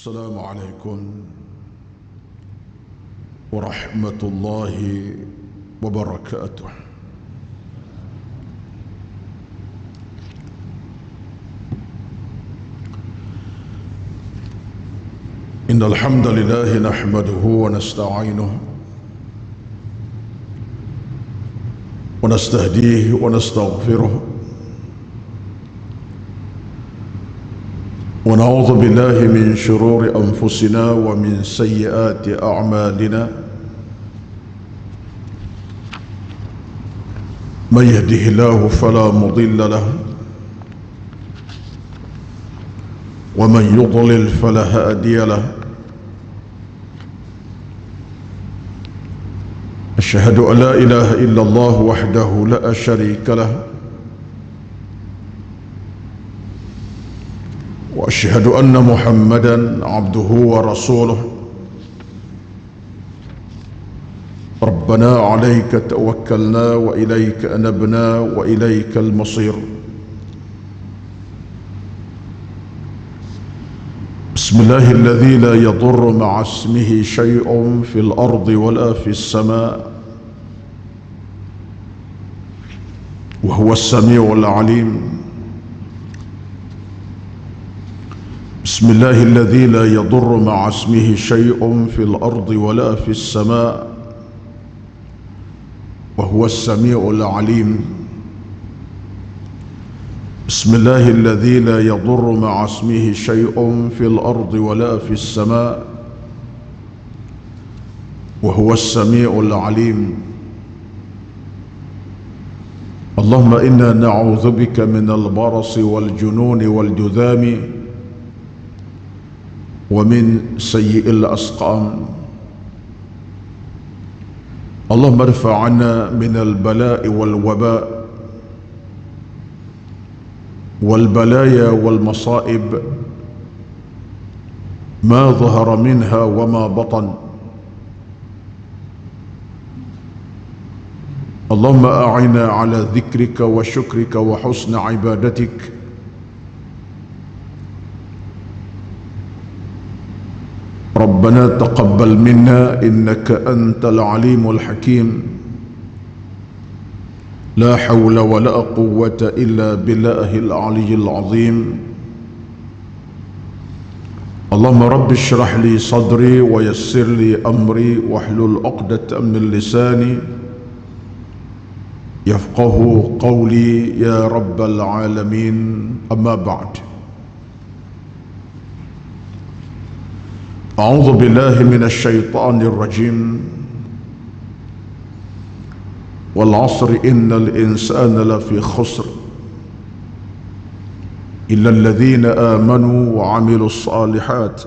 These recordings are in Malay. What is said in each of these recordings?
السلام عليكم ورحمة الله وبركاته. إن الحمد لله نحمده ونستعينه ونستهديه ونستغفره ونعوذ بالله من شرور أنفسنا ومن سيئات أعمالنا. من يهده الله فلا مضل له ومن يضلل فلا هادي له. أشهد أن لا إله إلا الله وحده لا شريك له وأشهد أن محمدا عبده ورسوله. ربنا عليك توكلنا وإليك أنبنا وإليك المصير. بسم الله الذي لا يضر مع اسمه شيء في الأرض ولا في السماء وهو السميع العليم. بسم الله الذي لا يضر مع اسمه شيء في الأرض ولا في السماء وهو السميع العليم. بسم الله الذي لا يضر مع اسمه شيء في الأرض ولا في السماء وهو السميع العليم. اللهم إنا نعوذ بك من البرص والجنون والجذام ومن سيء الأسقام. اللهم ارفع عنا من البلاء والوباء والبلايا والمصائب ما ظهر منها وما بطن. اللهم أعنا على ذكرك وشكرك وحسن عبادتك. ربنا تقبل منا إنك أنت العليم الحكيم. لا حول ولا قوة إلا بالله العلي العظيم. اللهم رب اشرح لي صدري ويسر لي أمري واحلل عقدة من لساني يفقه قولي يا رب العالمين. أما بعد، أعوذ بالله من الشيطان الرجيم. والعصر إن الإنسان لفي خسر إلا الذين آمنوا وعملوا الصالحات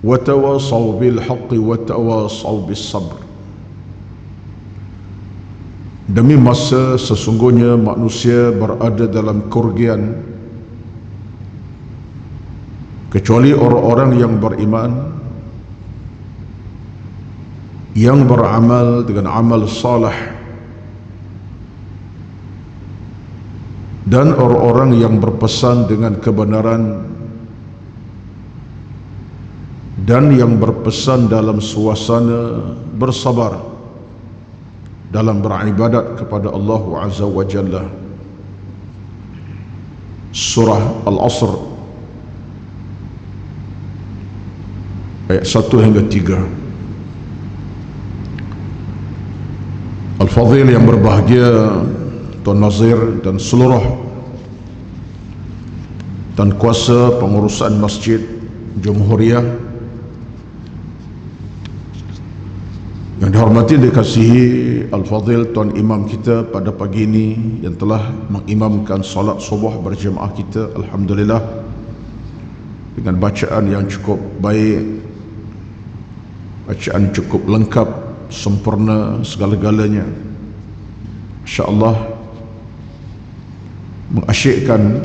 وتواصوا بالحق وتواصوا بالصبر. Demi masa sesungguhnya manusia berada dalam kerugian kecuali orang-orang yang beriman, yang beramal dengan amal salih, dan orang-orang yang berpesan dengan kebenaran dan yang berpesan dalam suasana bersabar dalam beribadat kepada Allah Azza wa Jalla. Surah Al-Asr ayat 1 hingga 3. Al-Fadhil yang berbahagia, Tuan Nazir dan seluruh dan kuasa pengurusan Masjid Jumhuriyah yang dihormati dikasihi Al-Fadhil Tuan Imam kita pada pagi ini yang telah mengimamkan salat subuh berjemaah kita, alhamdulillah, dengan bacaan yang cukup baik, bacaan cukup lengkap, sempurna segala-galanya. InsyaAllah mengasyikkan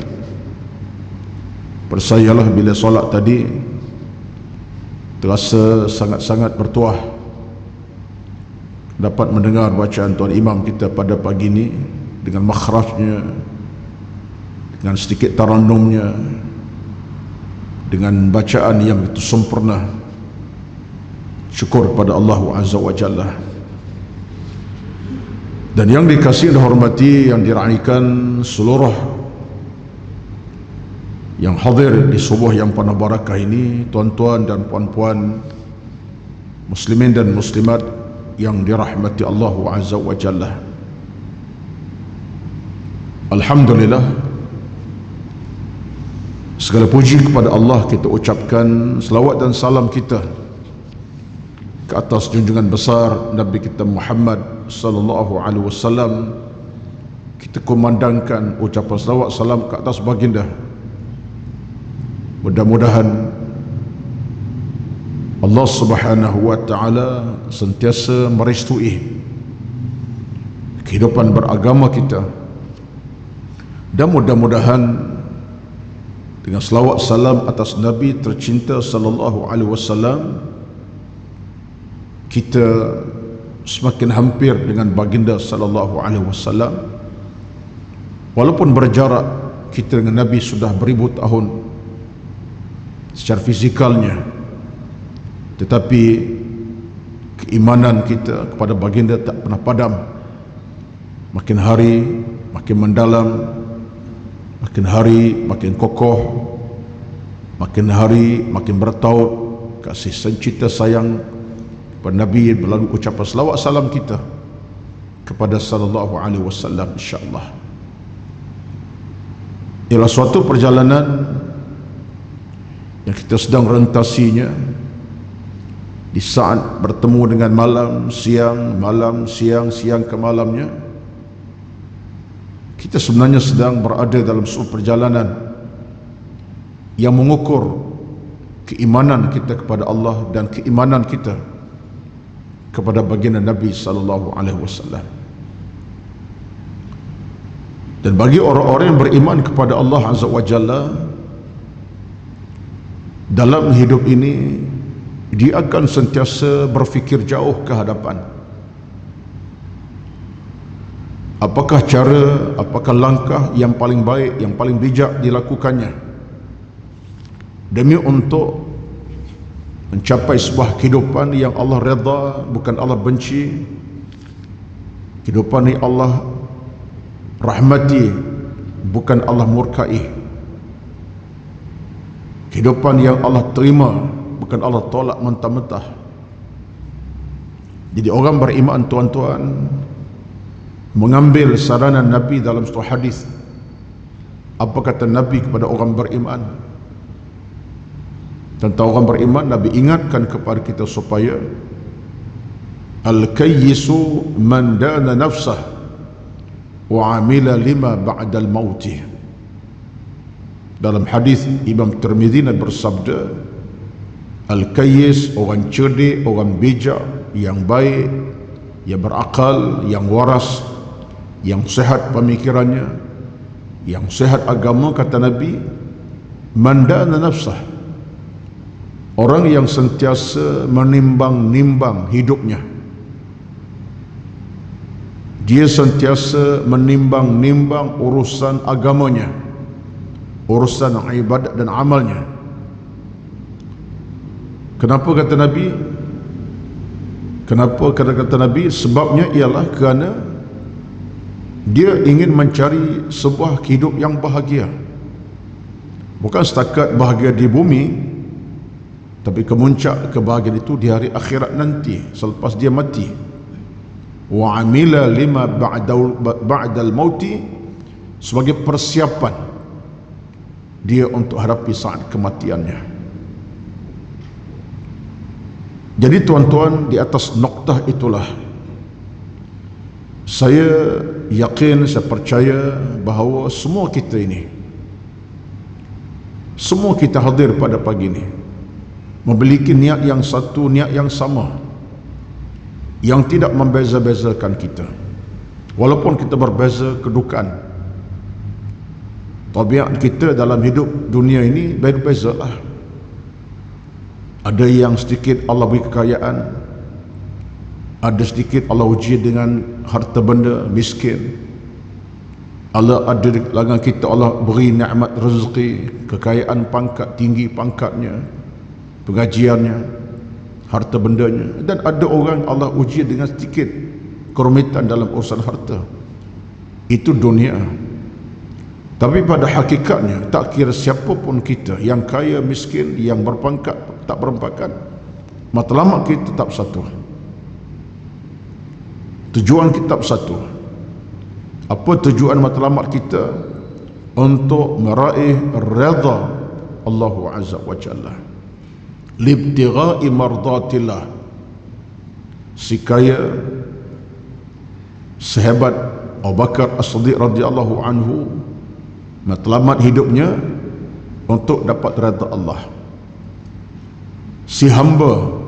persayalah bila solat tadi terasa sangat-sangat bertuah dapat mendengar bacaan Tuan Imam kita pada pagi ini dengan makhrajnya, dengan sedikit tarannumnya, dengan bacaan yang itu sempurna. Syukur pada Allah Azza wa Jalla. Dan yang dikasihi dan hormati, yang diraikan seluruh yang hadir di subuh yang penuh barakah ini, tuan-tuan dan puan-puan muslimin dan muslimat yang dirahmati Allah Azza wa Jalla. Alhamdulillah, segala puji kepada Allah kita ucapkan, selawat dan salam kita ke atas junjungan besar Nabi kita Muhammad sallallahu alaihi wasallam. Kita kumandangkan ucapan selawat salam ke atas baginda. Mudah-mudahan Allah Subhanahu wa taala sentiasa merestui kehidupan beragama kita, dan mudah-mudahan dengan selawat salam atas Nabi tercinta sallallahu alaihi wasallam, kita semakin hampir dengan baginda sallallahu alaihi wasallam. Walaupun berjarak kita dengan Nabi sudah beribu tahun secara fizikalnya, tetapi keimanan kita kepada baginda tak pernah padam. Makin hari makin mendalam, makin hari makin kokoh, makin hari makin bertaut kasih cinta sayang kepada Nabi melalui ucapan selawat salam kita kepada sallallahu alaihi wasallam. Insyaallah ialah suatu perjalanan yang kita sedang rentasinya di saat bertemu dengan malam, siang, siang ke malamnya. Kita sebenarnya sedang berada dalam sebuah perjalanan yang mengukur keimanan kita kepada Allah dan keimanan kita kepada baginda Nabi sallallahu alaihi wasallam. Dan bagi orang-orang yang beriman kepada Allah Azza wa Jalla, dalam hidup ini dia akan sentiasa berfikir jauh ke hadapan. Apakah cara, apakah langkah yang paling baik, yang paling bijak dilakukannya demi untuk mencapai sebuah kehidupan yang Allah redha, bukan Allah benci, kehidupan yang Allah rahmati, bukan Allah murkai, kehidupan yang Allah terima, bukan Allah tolak mentah-mentah. Jadi orang beriman, tuan-tuan, mengambil saranan Nabi dalam satu hadis. Apa kata Nabi kepada orang beriman? Tentang orang beriman, Nabi ingatkan kepada kita supaya al-kayyisu man dana nafsah wa amila lima ba'dal mauti. Dalam hadis Imam Tirmidzi bersabda, al-kayyis, orang cerdik, orang bijak, yang baik, yang berakal, yang waras, yang sehat pemikirannya, yang sehat agama, kata Nabi, man dana nafsah, orang yang sentiasa menimbang-nimbang hidupnya. Dia sentiasa menimbang-nimbang urusan agamanya, urusan ibadat dan amalnya. Kenapa kata Nabi? Kenapa kata Nabi? Sebabnya ialah kerana dia ingin mencari sebuah hidup yang bahagia. Bukan setakat bahagia di bumi, tapi kemuncak kebahagiaan itu di hari akhirat nanti, selepas dia mati. Wa amila lima ba'dal mauti, sebagai persiapan dia untuk hadapi saat kematiannya. Jadi tuan-tuan, di atas noktah itulah saya yakin, saya percaya bahawa semua kita ini, semua kita hadir pada pagi ini memiliki niat yang satu, niat yang sama, yang tidak membeza-bezakan kita. Walaupun kita berbeza kedudukan, tabiat kita dalam hidup dunia ini beza-beza lah. Ada yang sedikit Allah beri kekayaan, ada sedikit Allah uji dengan harta benda, miskin. Allah ada di lengan kita, Allah beri nikmat rezeki, kekayaan pangkat, tinggi pangkatnya, pengajiannya, harta bendanya. Dan ada orang Allah uji dengan sedikit kerumitan dalam urusan harta. Itu dunia. Tapi pada hakikatnya, tak kira siapa pun kita, yang kaya, miskin, yang berpangkat, tak berpangkat, matlamat kita tetap satu. Tujuan kita tetap satu. Apa tujuan matlamat kita? Untuk meraih redha Allah Azza wa Jalla, libtigha'i mardatillah. Si kaya sehebat Abu Bakar As-Siddiq radhiyallahu anhu, matlamat hidupnya untuk dapat redha Allah. Si hamba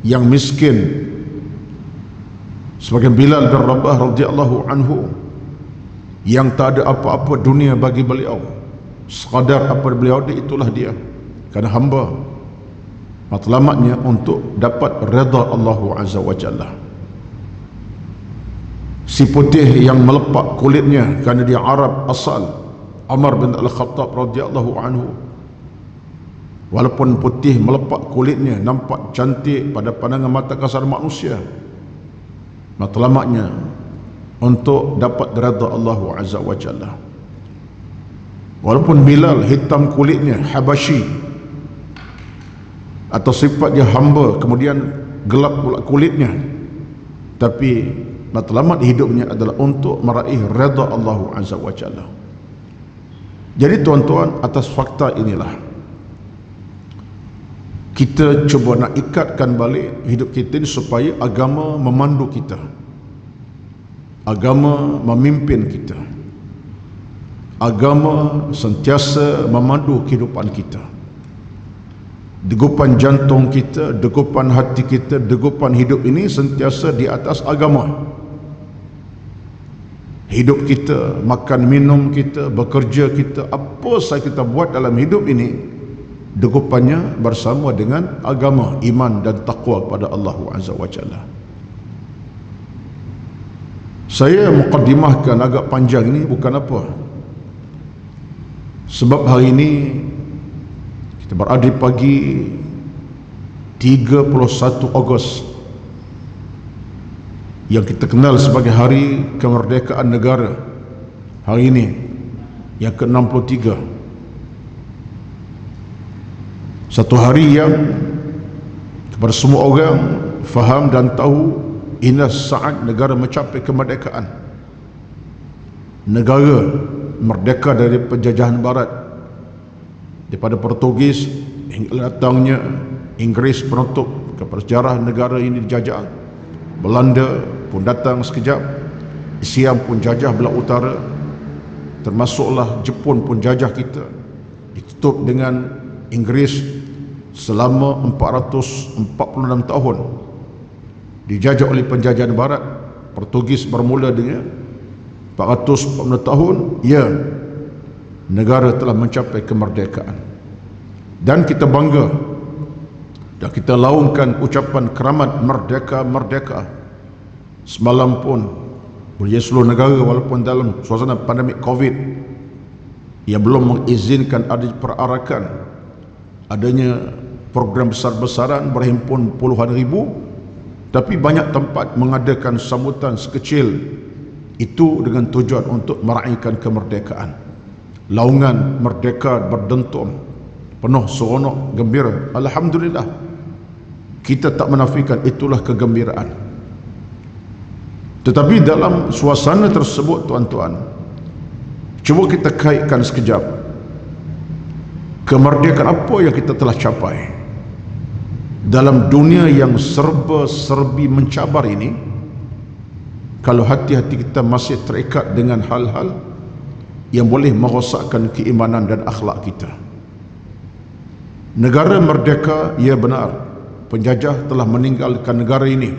yang miskin sebagai Bilal bin Rabah radhiyallahu anhu, yang tak ada apa-apa dunia bagi beliau, sekadar apa beliau ada itulah dia, kerana hamba. Matlamatnya untuk dapat redha Allah Azza wa Jalla. Si putih yang melepak kulitnya kerana dia Arab asal, Umar bin Al-Khattab radhiyallahu anhu, walaupun putih melepak kulitnya, nampak cantik pada pandangan mata kasar manusia, matlamatnya untuk dapat redha Allah Azza wa Jalla. Walaupun Bilal hitam kulitnya, Habasyi, atau sifat dia hamba kemudian gelap pula kulitnya, tapi matlamat hidupnya adalah untuk meraih redha Allah Azza wa Jalla. Jadi tuan-tuan, atas fakta inilah kita cuba nak ikatkan balik hidup kita ini supaya agama memandu kita, agama memimpin kita, agama sentiasa memandu kehidupan kita. Degupan jantung kita, degupan hati kita, degupan hidup ini sentiasa di atas agama. Hidup kita, makan minum kita, bekerja kita, apa sahaja kita buat dalam hidup ini, degupannya bersama dengan agama, iman dan taqwa kepada Allah Azza wa Jalla. Saya muqaddimahkan agak panjang ini bukan apa, sebab hari ini kita berada pagi 31 Ogos yang kita kenal sebagai hari kemerdekaan negara. Hari ini yang ke-63, satu hari yang kepada semua orang faham dan tahu inilah saat negara mencapai kemerdekaan. Negara merdeka dari penjajahan barat, daripada Portugis hingga datangnya Inggris penutup kepada sejarah negara ini dijajah. Belanda pun datang sekejap, Siam pun jajah belah utara, termasuklah Jepun pun jajah kita, ditutup dengan Inggris selama 446 tahun, dijajah oleh penjajahan barat. Portugis bermula dengan 440 tahun, ya, negara telah mencapai kemerdekaan. Dan kita bangga dan kita laungkan ucapan keramat merdeka, merdeka. Semalam pun boleh seluruh negara walaupun dalam suasana pandemik Covid yang belum mengizinkan ada perarakan, adanya program besar-besaran berhimpun puluhan ribu, tapi banyak tempat mengadakan sambutan sekecil itu dengan tujuan untuk meraihkan kemerdekaan. Laungan merdeka berdentum, penuh seronok, gembira. Alhamdulillah, kita tak menafikan itulah kegembiraan. Tetapi dalam suasana tersebut tuan-tuan, cuba kita kaitkan sekejap kemerdekaan apa yang kita telah capai dalam dunia yang serba-serbi mencabar ini. Kalau hati-hati kita masih terikat dengan hal-hal yang boleh merosakkan keimanan dan akhlak kita. Negara merdeka, ya benar, penjajah telah meninggalkan negara ini.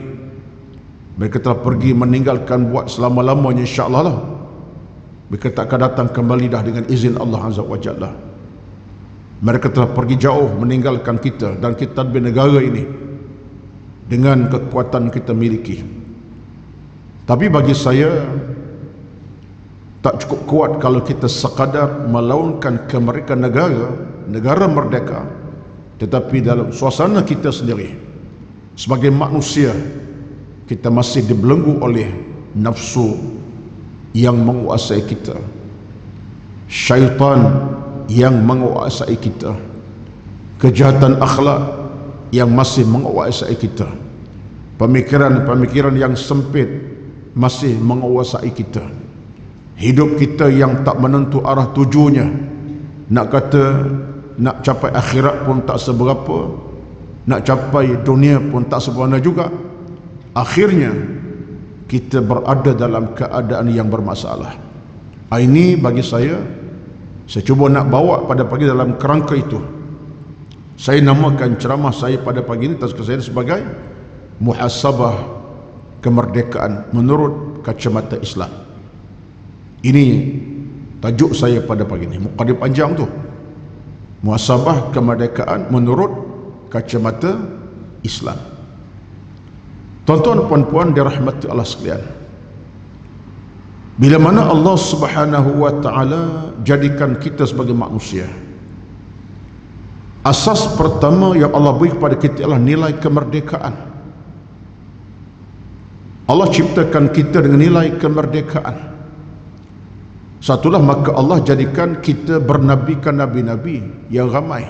Mereka telah pergi meninggalkan buat selama-lamanya, insya-Allah lah. Mereka tak akan datang kembali dah dengan izin Allah Azza wa Jalla. Mereka telah pergi jauh meninggalkan kita dan kita di negara ini dengan kekuatan kita miliki. Tapi bagi saya, Tak cukup kuat kalau kita sekadar melaunkan kemerdekaan negara merdeka, tetapi dalam suasana kita sendiri sebagai manusia, kita masih dibelenggu oleh nafsu yang menguasai kita, syaitan yang menguasai kita, kejahatan akhlak yang masih menguasai kita, pemikiran-pemikiran yang sempit masih menguasai kita, hidup kita yang tak menentu arah tujunya. Nak kata nak capai akhirat pun tak seberapa, nak capai dunia pun tak sempurna juga. Akhirnya kita berada dalam keadaan yang bermasalah. Ini bagi saya cuba nak bawa pada pagi dalam kerangka itu. Saya namakan ceramah saya pada pagi ini saya sebagai muhasabah kemerdekaan menurut kacamata Islam. Ini tajuk saya pada pagi ini. Muqaddimah panjang tu. Muhasabah kemerdekaan menurut kacamata Islam. Tuan-tuan puan-puan dirahmati Allah sekalian, bila mana Allah Subhanahu wa taala jadikan kita sebagai manusia, asas pertama yang Allah beri kepada kita adalah nilai kemerdekaan. Allah ciptakan kita dengan nilai kemerdekaan. Satulah, maka Allah jadikan kita bernabikan nabi-nabi yang ramai.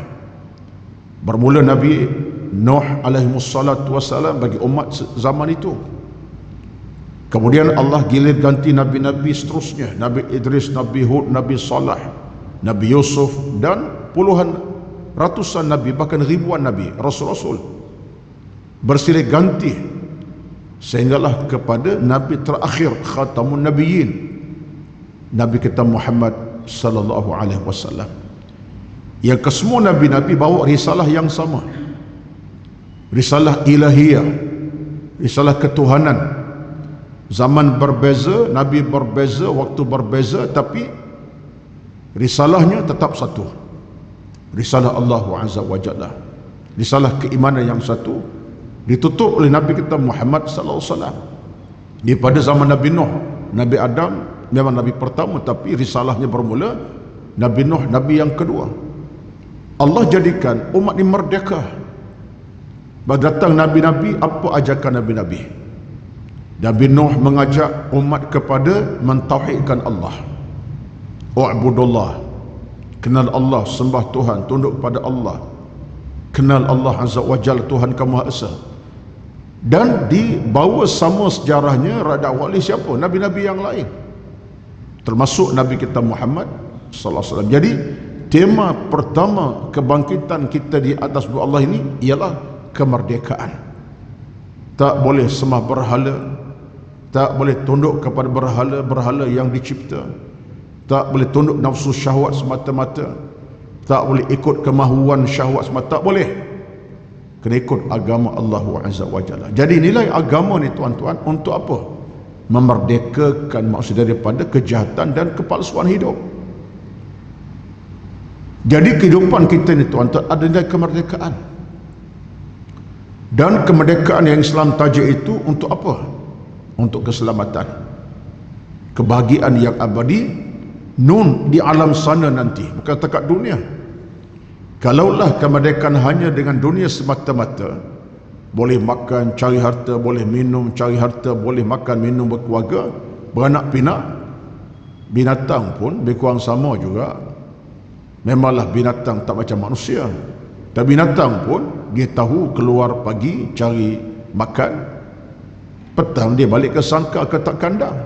Bermula Nabi Nuh alaihi wassalatu wassalam bagi umat zaman itu. Kemudian Allah gilir ganti nabi-nabi seterusnya, Nabi Idris, Nabi Hud, Nabi Saleh, Nabi Yusuf, dan puluhan ratusan nabi, bahkan ribuan nabi, rasul-rasul bersilih ganti sehinggalah kepada nabi terakhir, khatamun nabiyyin, Nabi kita Muhammad sallallahu alaihi wasallam, yang kesemua nabi-nabi bawa risalah yang sama, risalah ilahiyah, risalah ketuhanan. Zaman berbeza, nabi berbeza, waktu berbeza, tapi risalahnya tetap satu, risalah Allah Azza wa Jalla, risalah keimanan yang satu, ditutup oleh Nabi kita Muhammad sallallahu alaihi wasallam. Di pada zaman Nabi Nuh, Nabi Adam memang Nabi pertama, tapi risalahnya bermula Nabi Nuh, Nabi yang kedua. Allah jadikan umat ini merdeka. Datang Nabi-Nabi, apa ajakan Nabi-Nabi? Nabi Nuh mengajak umat kepada mentauhidkan Allah. Wa'budullah, kenal Allah, sembah Tuhan, tunduk kepada Allah, kenal Allah Azza wa Jalla, Tuhan kamu Maha Esa. Dan dibawa sama sejarahnya dakwah oleh siapa? Nabi-Nabi yang lain, termasuk Nabi kita Muhammad sallallahu alaihi wasallam. Jadi tema pertama kebangkitan kita di atas bumi Allah ini ialah kemerdekaan. Tak boleh sembah berhala, tak boleh tunduk kepada berhala yang dicipta, tak boleh tunduk nafsu syahwat semata-mata, tak boleh ikut kemahuan syahwat semata, tak boleh. Kena ikut agama Allah Azza wa Jalla. Jadi nilai agama ni tuan-tuan untuk apa? Memerdekakan manusia daripada kejahatan dan kepalsuan hidup. Jadi kehidupan kita ni tuan-tuan ada nilai kemerdekaan. Dan kemerdekaan yang Islam tajuk itu untuk apa? Untuk keselamatan, kebahagiaan yang abadi, nun di alam sana nanti, bukan dekat dunia. Kalaulah kemerdekaan hanya dengan dunia semata-mata, boleh makan, cari harta, boleh minum, cari harta, boleh makan, minum, berkeluarga, beranak pinak, binatang pun lebih kurang sama juga. Memanglah binatang tak macam manusia, tapi binatang pun dia tahu keluar pagi cari makan, petang dia balik ke sangkar ke tak kandang.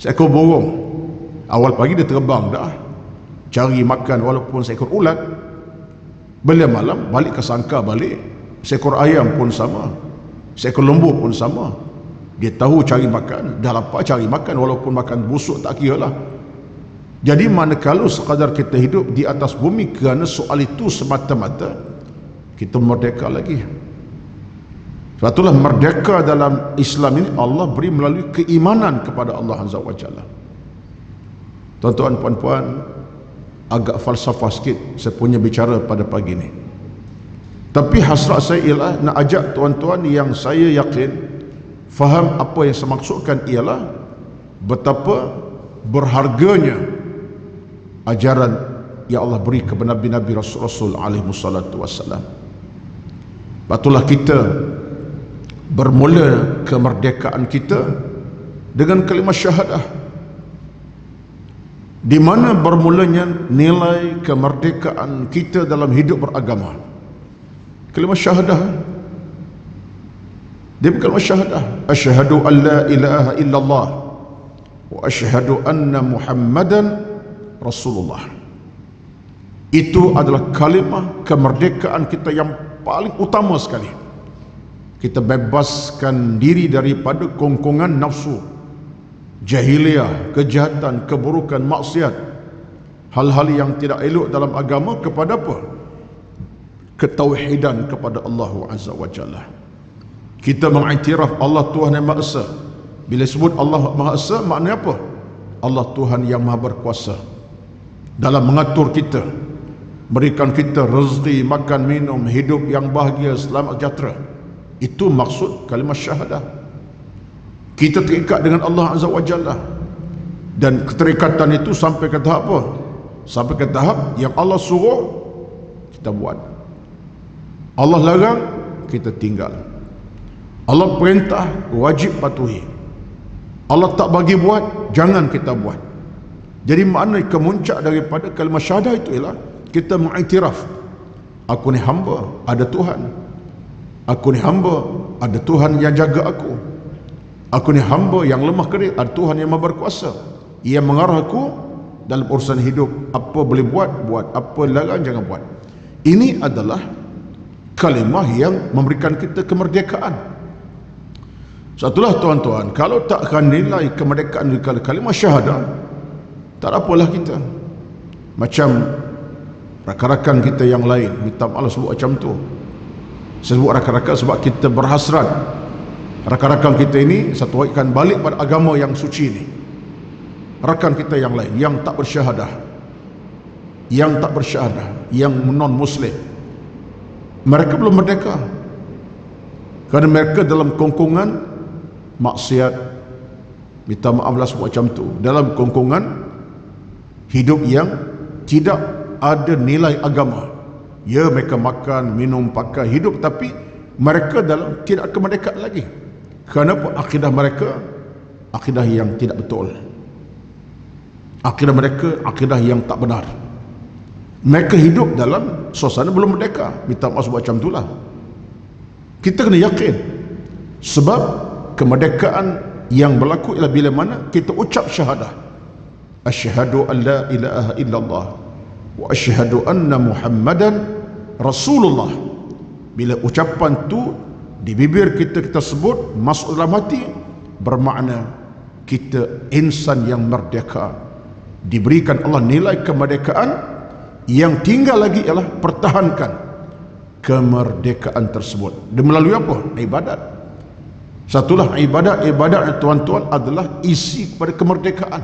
Seekor burung awal pagi dia terbang dah cari makan, walaupun seekor ulat, bila malam balik ke sangkar balik. Seekor ayam pun sama, seekor lembu pun sama, dia tahu cari makan, dah lapar cari makan, walaupun makan busuk tak kira lah. Jadi manakala sekadar kita hidup di atas bumi kerana soal itu semata-mata, kita merdeka lagi. Sebab itulah merdeka dalam Islam ini Allah beri melalui keimanan kepada Allah Azza wa Jalla. Tuan-tuan puan-puan, agak falsafah sikit saya punya bicara pada pagi ini, tapi hasrat saya ialah nak ajak tuan-tuan yang saya yakin faham apa yang saya maksudkan, ialah betapa berharganya ajaran yang Allah beri kepada Nabi-Nabi Rasul-Rasul alaihi wassalatu wassalam. Patulah kita bermula kemerdekaan kita dengan kalimah syahadah, di mana bermulanya nilai kemerdekaan kita dalam hidup beragama. Kalimah syahadah, dia bukan kalimah syahadah, asyhadu an la ilaha illallah wa asyhadu anna Muhammadan Rasulullah. Itu adalah kalimah kemerdekaan kita yang paling utama sekali. Kita bebaskan diri daripada kongkongan nafsu, jahiliyah, kejahatan, keburukan, maksiat, hal-hal yang tidak elok dalam agama, kepada apa? Ketauhidan kepada Allah Azza wa Jalla. Kita mengiktiraf Allah Tuhan yang Maha Esa. Bila sebut Allah Maha Esa, maknanya apa? Allah Tuhan yang Maha Berkuasa dalam mengatur kita, berikan kita rezeki, makan, minum, hidup yang bahagia, selamat, sejahtera. Itu maksud kalimah syahadah. Kita terikat dengan Allah Azza wa Jalla, dan keterikatan itu sampai ke tahap apa? Sampai ke tahap yang Allah suruh kita buat, Allah larang kita tinggal, Allah perintah wajib patuhi, Allah tak bagi buat, jangan kita buat. Jadi makna kemuncak daripada kalimah syahadah itu ialah kita mengiktiraf, aku ni hamba, ada Tuhan. Aku ni hamba, ada Tuhan yang jaga aku. Aku ni hamba yang lemah kering, ada Tuhan yang Maha Berkuasa. Ia mengarah aku dalam urusan hidup. Apa boleh buat, buat. Apa larang, jangan buat. Ini adalah kalimah yang memberikan kita kemerdekaan. Satulah tuan-tuan, kalau tak akan nilai kemerdekaan dari kalimah syahadah, tak apalah kita. Macam rakan-rakan kita yang lain, minta maaf sebut macam tu. Saya sebut rakan-rakan sebab kita berhasrat rakan-rakan kita ini satu hari akan balik pada agama yang suci ini. Rakan kita yang lain yang tak bersyahadah, yang non muslim, mereka belum merdeka kerana mereka dalam kongkongan maksiat, minta maaflah sebut macam tu, dalam kongkongan hidup yang tidak ada nilai agama. Ya, mereka makan, minum, pakai, hidup, tapi mereka dalam tidak kemerdekaan lagi. Kenapa? Akidah mereka akidah yang tidak betul. Akidah mereka akidah yang tak benar. Mereka hidup dalam suasana belum merdeka. Minta maaf macam itulah. Kita kena yakin, sebab kemerdekaan yang berlaku ialah bila mana kita ucap syahadah, asyhadu an la ilaha illallah wa asyhadu anna Muhammadan Rasulullah. Bila ucapan tu di bibir kita, kita sebut, masuk dalam hati, bermakna kita insan yang merdeka, diberikan Allah nilai kemerdekaan. Yang tinggal lagi ialah pertahankan kemerdekaan tersebut. Dia melalui apa? Ibadat. Satulah ibadat tuan-tuan adalah isi kepada kemerdekaan.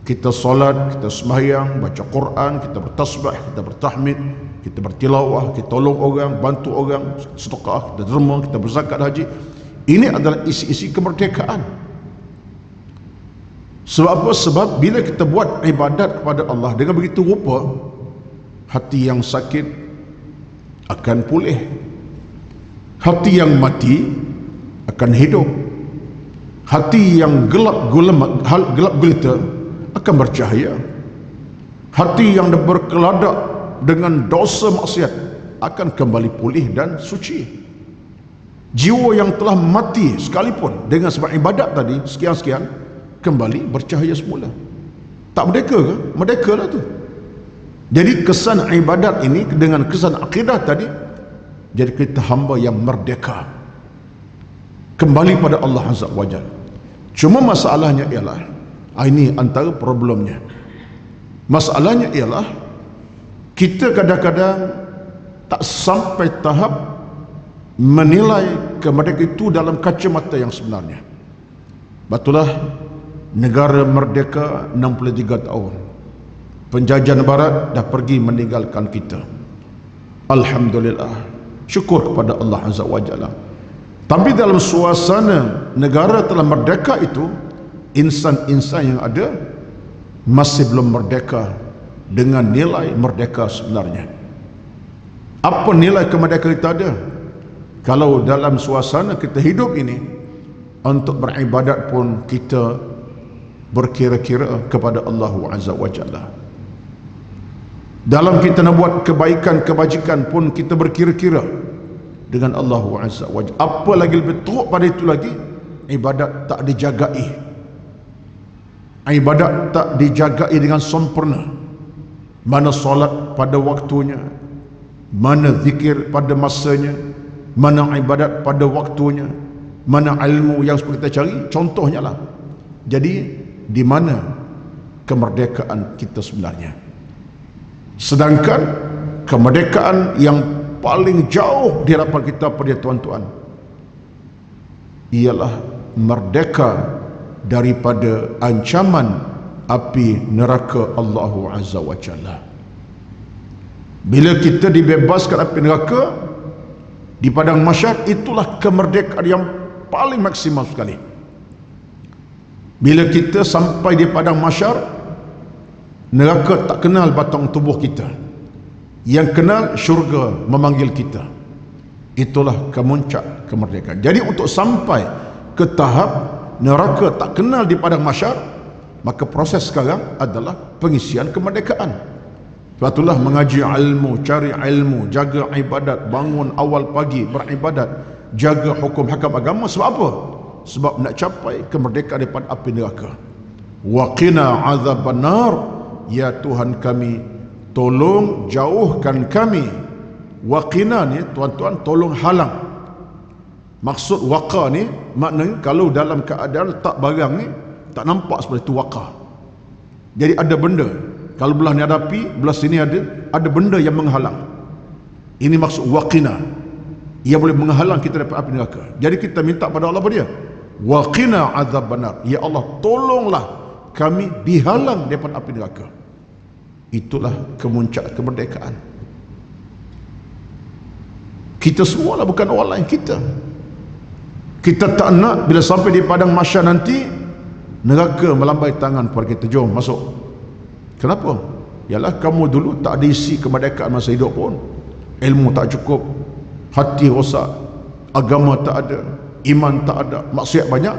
Kita solat, kita sembahyang, baca Quran, kita bertasbih, kita bertahmid, kita bertilawah, kita tolong orang, bantu orang, sedekah, kita derma, kita berzakat, haji. Ini adalah isi-isi kemerdekaan. Sebab apa? Sebab bila kita buat ibadat kepada Allah dengan begitu rupa, hati yang sakit akan pulih, hati yang mati akan hidup, hati yang gelap gulita akan bercahaya, hati yang berkeladak dengan dosa maksiat akan kembali pulih dan suci. Jiwa yang telah mati sekalipun dengan sebab ibadat tadi sekian-sekian kembali bercahaya semula. Tak merdeka ke? Merdeka lah tu. Jadi kesan ibadat ini dengan kesan akidah tadi, jadi kita hamba yang merdeka, kembali pada Allah Azza wa Jalla. Cuma masalahnya ialah, ini antara problemnya. Masalahnya ialah kita kadang-kadang tak sampai tahap menilai kemerdekaan itu dalam kacamata yang sebenarnya. Betullah negara merdeka 63 tahun. Penjajahan barat dah pergi meninggalkan kita. Alhamdulillah, syukur kepada Allah Azza wa Jalla. Tapi dalam suasana negara telah merdeka itu, insan-insan yang ada masih belum merdeka dengan nilai merdeka sebenarnya. Apa nilai kemerdekaan kita ada? Kalau dalam suasana kita hidup ini, untuk beribadat pun kita berkira-kira kepada Allah Azza wa Jalla. Dalam kita nak buat kebaikan, kebajikan pun kita berkira-kira dengan Allah Azza wa Jalla. Apa lagi lebih teruk pada itu lagi, ibadat tak dijagai. Ibadat tak dijagai dengan sempurna. Mana solat pada waktunya, mana zikir pada masanya, mana ibadat pada waktunya, mana ilmu yang kita cari, contohnya lah. Jadi di mana kemerdekaan kita sebenarnya? Sedangkan kemerdekaan yang paling jauh di hadapan kita pada tuan-tuan ialah merdeka daripada ancaman api neraka Allah Azza wa Jalla. Bila kita dibebaskan api neraka di padang mahsyar, itulah kemerdekaan yang paling maksimal sekali. Bila kita sampai di padang mahsyar, neraka tak kenal batang tubuh kita, yang kenal syurga memanggil kita. Itulah kemuncak kemerdekaan. Jadi untuk sampai ke tahap neraka tak kenal di padang mahsyar, maka proses sekarang adalah pengisian kemerdekaan. Sebab itulah mengaji ilmu, cari ilmu, jaga ibadat, bangun awal pagi beribadat, jaga hukum hakam agama. Sebab apa? Sebab nak capai kemerdekaan daripada api neraka. Wa qina azaban nar, ya Tuhan kami, tolong jauhkan kami. Wa qina ni tuan-tuan, tolong halang. Maksud waqa ni maknanya kalau dalam keadaan letak barang ni tak nampak seperti itu waqa. Jadi ada benda, kalau belah ni ada api, belah sini ada benda yang menghalang. Ini maksud waqina. Ia boleh menghalang kita daripada api neraka. Jadi kita minta pada Allah apa dia? Waqina azabannar. Ya Allah, tolonglah kami dihalang daripada api neraka. Itulah kemuncak kemerdekaan. Kita semua lah, bukan orang lain kita. Kita tak nak bila sampai di padang mahsyar nanti neraka melambai tangan kepada kita, jom masuk. Kenapa? Yalah, kamu dulu tak diisi kemerdekaan masa hidup pun. Ilmu tak cukup, hati rosak, agama tak ada, iman tak ada, maksiat banyak.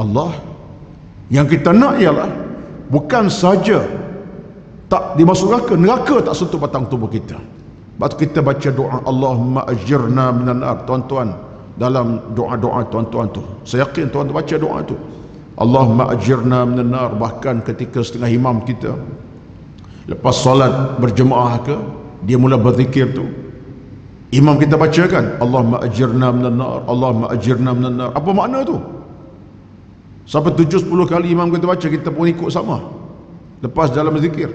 Allah yang kita nak ialah bukan saja tak dimasuk neraka tak sentuh batang tubuh kita. Sebab kita baca doa Allahumma ajirna minan nar. Tuan-tuan, dalam doa-doa tuan-tuan tu, saya yakin tuan-tuan baca doa tu, Allahumma ajirna minan nar. Bahkan ketika setengah imam kita lepas solat berjemaah ke, dia mula berzikir tu, imam kita baca kan, Allahumma ajirna minan nar, Allahumma ajirna minan nar. Apa makna tu? Sampai 7-10 kali imam kita baca, kita pun ikut sama lepas dalam berzikir,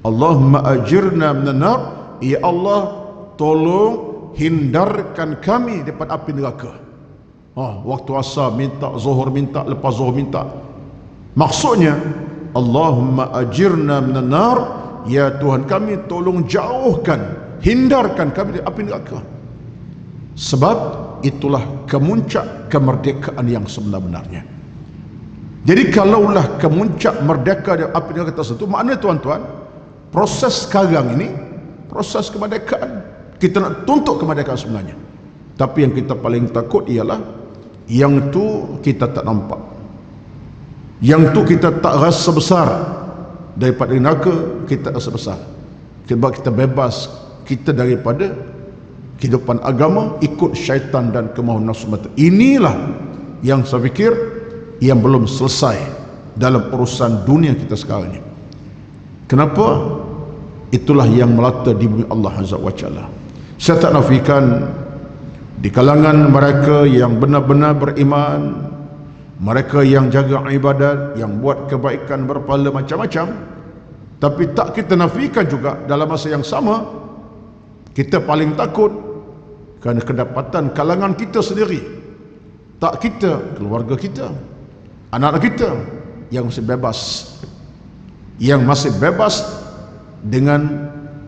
Allahumma ajirna minan nar. Ya Allah, tolong hindarkan kami daripada api neraka. Waktu asar minta, zuhur minta, lepas zuhur minta. Maksudnya Allahumma ajirna minan nar, ya Tuhan kami, tolong jauhkan, hindarkan kami dari api neraka. Sebab itulah kemuncak kemerdekaan yang sebenar-benarnya. Jadi kalaulah kemuncak merdeka dari api neraka tersebut, maknanya tuan-tuan, proses sekarang ini proses kemerdekaan. Kita nak tuntut kemerdekaan sebenarnya, tapi yang kita paling takut ialah yang tu kita tak nampak, yang tu kita tak rasa besar. Daripada neraka kita rasa besar, sebab kita bebas kita daripada kehidupan agama, ikut syaitan dan kemahuan nafsu mata. Inilah yang saya fikir yang belum selesai dalam urusan dunia kita sekarang ini. Kenapa? Itulah yang melata di bumi Allah Azza wa Jalla. Saya tak nafikan di kalangan mereka yang benar-benar beriman, mereka yang jaga ibadat, yang buat kebaikan berpahala macam-macam, tapi tak kita nafikan juga dalam masa yang sama kita paling takut kerana kedapatan kalangan kita sendiri, tak kita, keluarga kita, anak-anak kita yang masih bebas, dengan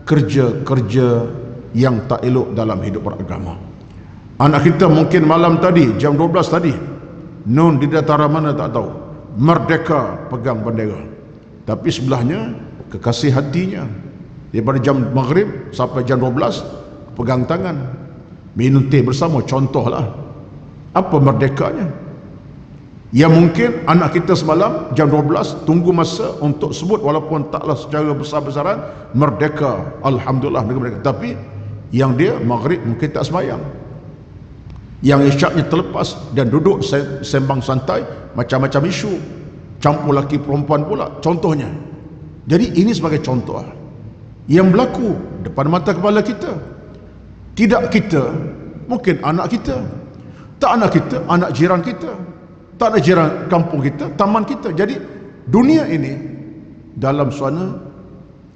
kerja-kerja yang tak elok dalam hidup beragama. Anak kita mungkin malam tadi jam 12 tadi nun di dataran mana tak tahu, merdeka pegang bendera, tapi sebelahnya kekasih hatinya. Daripada jam maghrib sampai jam 12 pegang tangan, minum teh bersama, contohlah. Apa merdekanya? Ya mungkin anak kita semalam jam 12 tunggu masa untuk sebut, walaupun taklah secara besar-besaran merdeka, alhamdulillah merdeka, tapi yang dia maghrib mungkin tak sembahyang, yang isyaknya terlepas dan duduk sembang santai, macam-macam isu, campur laki perempuan pula, contohnya. Jadi ini sebagai contoh yang berlaku depan mata kepala kita. Tidak kita, mungkin anak kita, tak anak kita, anak jiran kita, tak anak jiran kampung kita, taman kita. Jadi dunia ini dalam suasana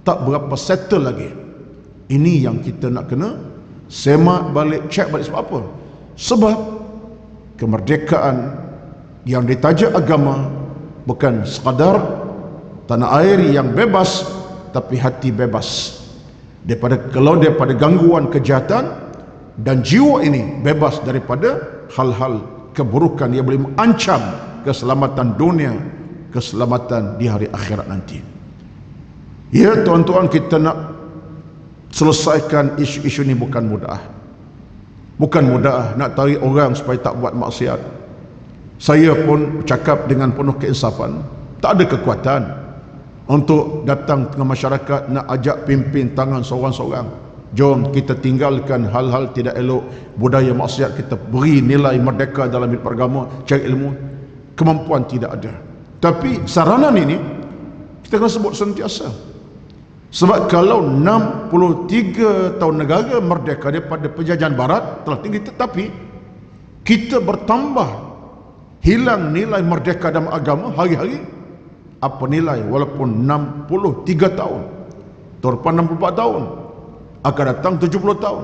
tak berapa settle lagi. Ini yang kita nak kena semak balik, cek balik. Sebab apa? Sebab kemerdekaan yang ditaja agama bukan sekadar tanah air yang bebas, tapi hati bebas daripada gangguan kejahatan, dan jiwa ini bebas daripada hal-hal keburukan yang boleh mengancam keselamatan dunia, keselamatan di hari akhirat nanti. Ya tuan-tuan, kita nak selesaikan isu-isu ini bukan mudah. Bukan mudah nak tarik orang supaya tak buat maksiat. Saya pun cakap dengan penuh keinsafan, tak ada kekuatan untuk datang tengah masyarakat nak ajak pimpin tangan seorang-seorang. Jom kita tinggalkan hal-hal tidak elok, budaya maksiat, kita beri nilai merdeka dalam hidup beragama, cari ilmu. Kemampuan tidak ada, tapi saranan ini kita kena sebut sentiasa. Sebab kalau 63 tahun negara merdeka daripada penjajahan barat telah tinggi, tetapi kita bertambah hilang nilai merdeka dalam agama hari-hari. Apa nilai? Walaupun 63 tahun, tahun depan 64 tahun, akan datang 70 tahun,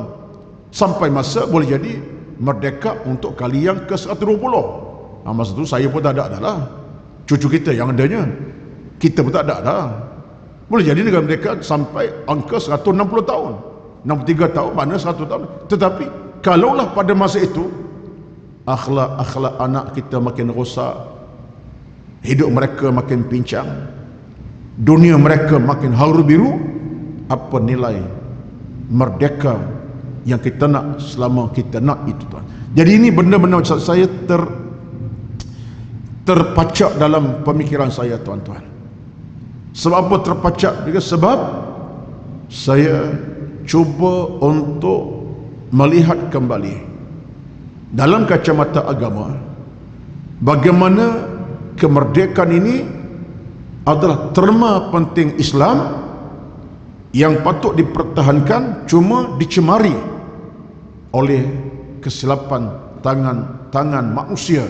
sampai masa boleh jadi merdeka untuk kali yang ke-120. Masa tu saya pun tak ada dah, cucu kita yang adanya, kita pun tak ada dah. Boleh jadi negara merdeka sampai angka 160 tahun, 63 tahun, mana 100 tahun. Tetapi kalaulah pada masa itu akhlak anak kita makin rosak, hidup mereka makin pincang, dunia mereka makin haru biru, apa nilai merdeka yang kita nak selama kita nak itu, tuan? Jadi ini benar-benar saya terpacak dalam pemikiran saya, tuan-tuan. Sebab apa terpacak? Sebab saya cuba untuk melihat kembali dalam kacamata agama bagaimana kemerdekaan ini adalah terma penting Islam yang patut dipertahankan, cuma dicemari oleh kesilapan tangan manusia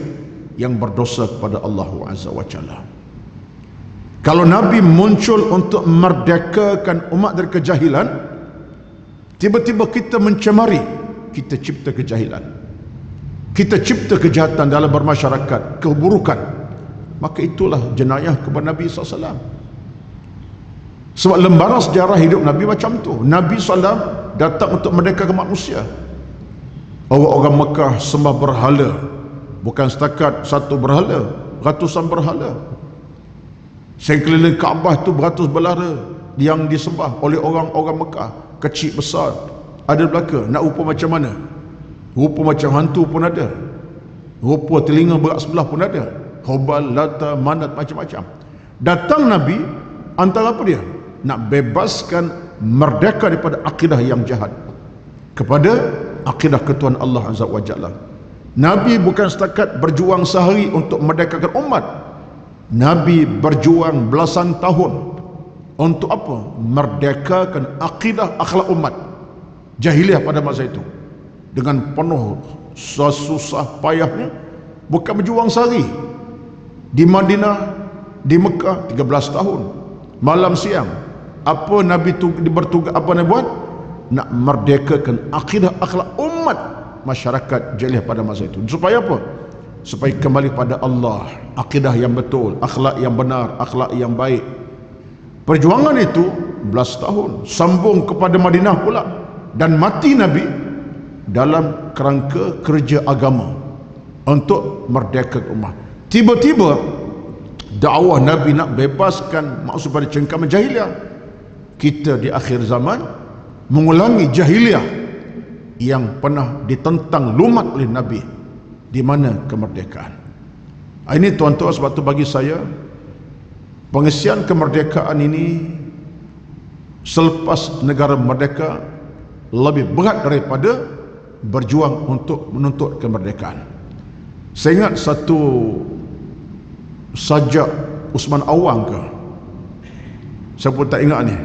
yang berdosa kepada Allah Azza wa Jalla. Kalau Nabi muncul untuk merdekakan umat dari kejahilan, tiba-tiba kita mencemari, kita cipta kejahilan, kita cipta kejahatan dalam bermasyarakat, keburukan, maka itulah jenayah kepada Nabi SAW. Sebab lembaran sejarah hidup Nabi macam tu. Nabi SAW datang untuk merdekakan manusia. Orang-orang Mekah sembah berhala, bukan setakat satu berhala, ratusan berhala. Sekeliling Kaabah tu beratus berhala yang disembah oleh orang-orang Mekah, kecil besar, ada belaka. Nak rupa macam mana? Rupa macam hantu pun ada, rupa telinga berat sebelah pun ada, Hubal, Lata, Manat, macam-macam. Datang Nabi, antara apa dia? Nak bebaskan, merdeka daripada akidah yang jahat kepada akidah ketuhanan Allah Azza wa Jalla. Nabi bukan setakat berjuang sehari untuk merdekakan umat. Nabi berjuang belasan tahun untuk apa? Merdekakan akidah akhlak umat jahiliah pada masa itu. Dengan penuh susah payahnya, bukan berjuang sehari. Di Madinah, di Mekah 13 tahun, malam siang. Apa Nabi bertugas, apa Nabi buat? Nak merdekakan akidah akhlak umat masyarakat jahiliah pada masa itu. Supaya apa? Supaya kembali pada Allah, akidah yang betul, akhlak yang benar, akhlak yang baik. Perjuangan itu 11 tahun, sambung kepada Madinah pula, dan mati Nabi dalam kerangka kerja agama untuk merdeka umat. Tiba-tiba dakwah Nabi nak bebaskan maksud pada cengkaman jahiliah. Kita di akhir zaman mengulangi jahiliah yang pernah ditentang lumat oleh Nabi. Di mana kemerdekaan? Ini tuan-tuan, sebab tu bagi saya pengisian kemerdekaan ini selepas negara merdeka lebih berat daripada berjuang untuk menuntut kemerdekaan. Saya ingat satu sajak Usman Awang ke, saya pun tak ingat ni,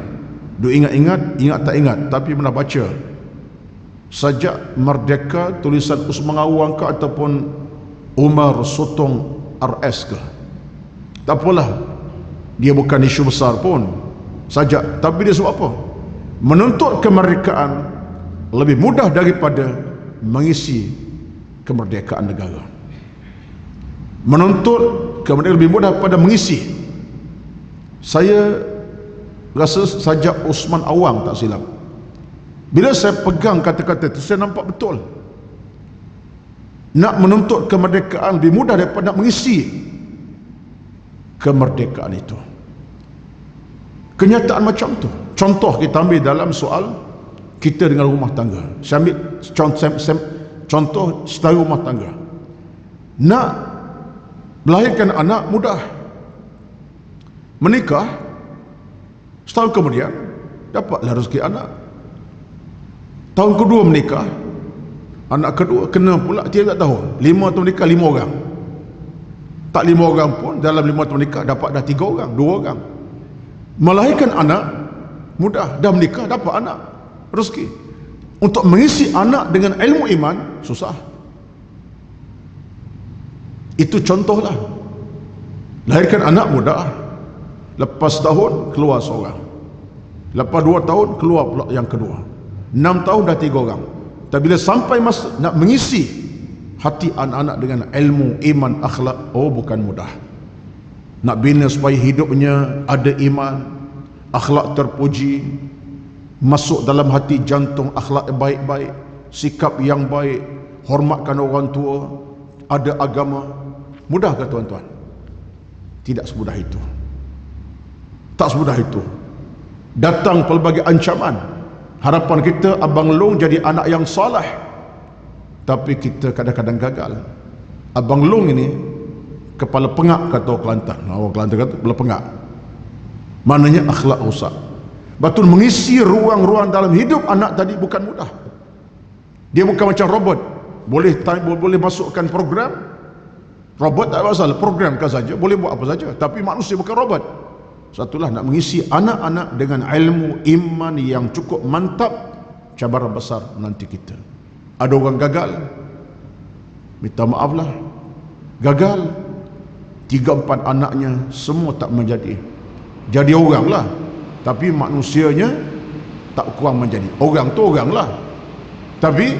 duk ingat tak ingat, tapi pernah baca sajak merdeka tulisan Usman Awang ke ataupun Umar Sotong RS ke, tak apalah, dia bukan isu besar pun sajak, tapi dia sebab apa? Menuntut kemerdekaan lebih mudah daripada mengisi kemerdekaan negara. Menuntut kemerdekaan lebih mudah daripada mengisi. Saya rasa sajak Usman Awang tak silap. Bila saya pegang kata-kata itu, saya nampak betul. Nak menuntut kemerdekaan lebih mudah daripada nak mengisi kemerdekaan itu. Kenyataan macam tu. Contoh kita ambil dalam soal kita dengan rumah tangga. Saya ambil contoh setara rumah tangga. Nak melahirkan anak mudah. Menikah, setahun kemudian dapatlah rezeki anak. Tahun kedua menikah, anak kedua kena pula 3 tahun. 5 tahun menikah 5 orang. Tak 5 orang pun dalam 5 tahun menikah dapat dah 3 orang, 2 orang. Melahirkan anak mudah, dah menikah dapat anak, rezeki. Untuk mengisi anak dengan ilmu iman susah. Itu contohlah. Lahirkan anak mudah, lepas tahun keluar seorang, lepas 2 tahun keluar pula yang kedua, 6 tahun dah 3 orang. Tapi bila sampai masa nak mengisi hati anak-anak dengan ilmu, iman, akhlak, oh bukan mudah. Nak bina supaya hidupnya ada iman, akhlak terpuji, masuk dalam hati jantung akhlak yang baik-baik, sikap yang baik, hormatkan orang tua, ada agama. Mudah ke tuan-tuan? Tidak semudah itu. Tak semudah itu. Datang pelbagai ancaman. Harapan kita Abang Long jadi anak yang soleh, tapi kita kadang-kadang gagal. Abang Long ini kepala pengak, kata orang Kelantan. Orang Kelantan kata kepala pengak, maknanya akhlak rosak. Betul, mengisi ruang-ruang dalam hidup anak tadi bukan mudah. Dia bukan macam robot, boleh masukkan program. Robot tak masalah, programkan saja, boleh buat apa saja. Tapi manusia bukan robot. Satulah nak mengisi anak-anak dengan ilmu iman yang cukup mantap, cabaran besar nanti kita. Ada orang gagal, minta maaflah, gagal 3-4 anaknya semua tak menjadi. Jadi orang lah, tapi manusianya tak kurang menjadi orang tu orang lah, tapi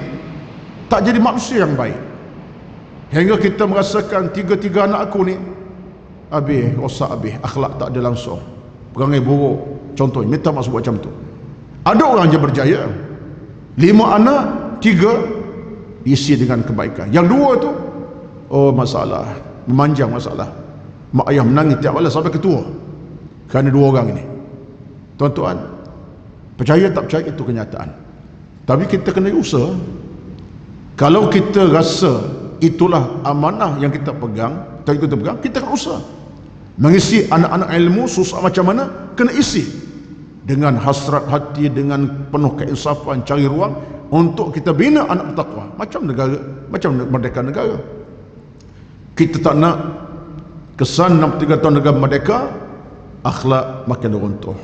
tak jadi manusia yang baik. Hingga kita merasakan 3 anak aku ni habis, rosak habis, akhlak tak ada langsung, perangai buruk. Contohnya, minta maaf sebut macam tu. Ada orang je berjaya, 5 anak, 3 isi dengan kebaikan. Yang 2 tu, oh masalah, memanjang masalah. Mak ayah menangis tiap malam sampai ketua kerana 2 orang ini. Tuan-tuan, percaya tak percaya itu kenyataan. Tapi kita kena usaha. Kalau kita rasa itulah amanah yang kita pegang, kita kena usaha. Mengisi anak-anak ilmu susah macam mana, kena isi dengan hasrat hati, dengan penuh keinsafan, cari ruang untuk kita bina anak bertakwa. Macam negara, macam merdeka negara. Kita tak nak kesan 63 tahun negara merdeka, akhlak makin runtuh,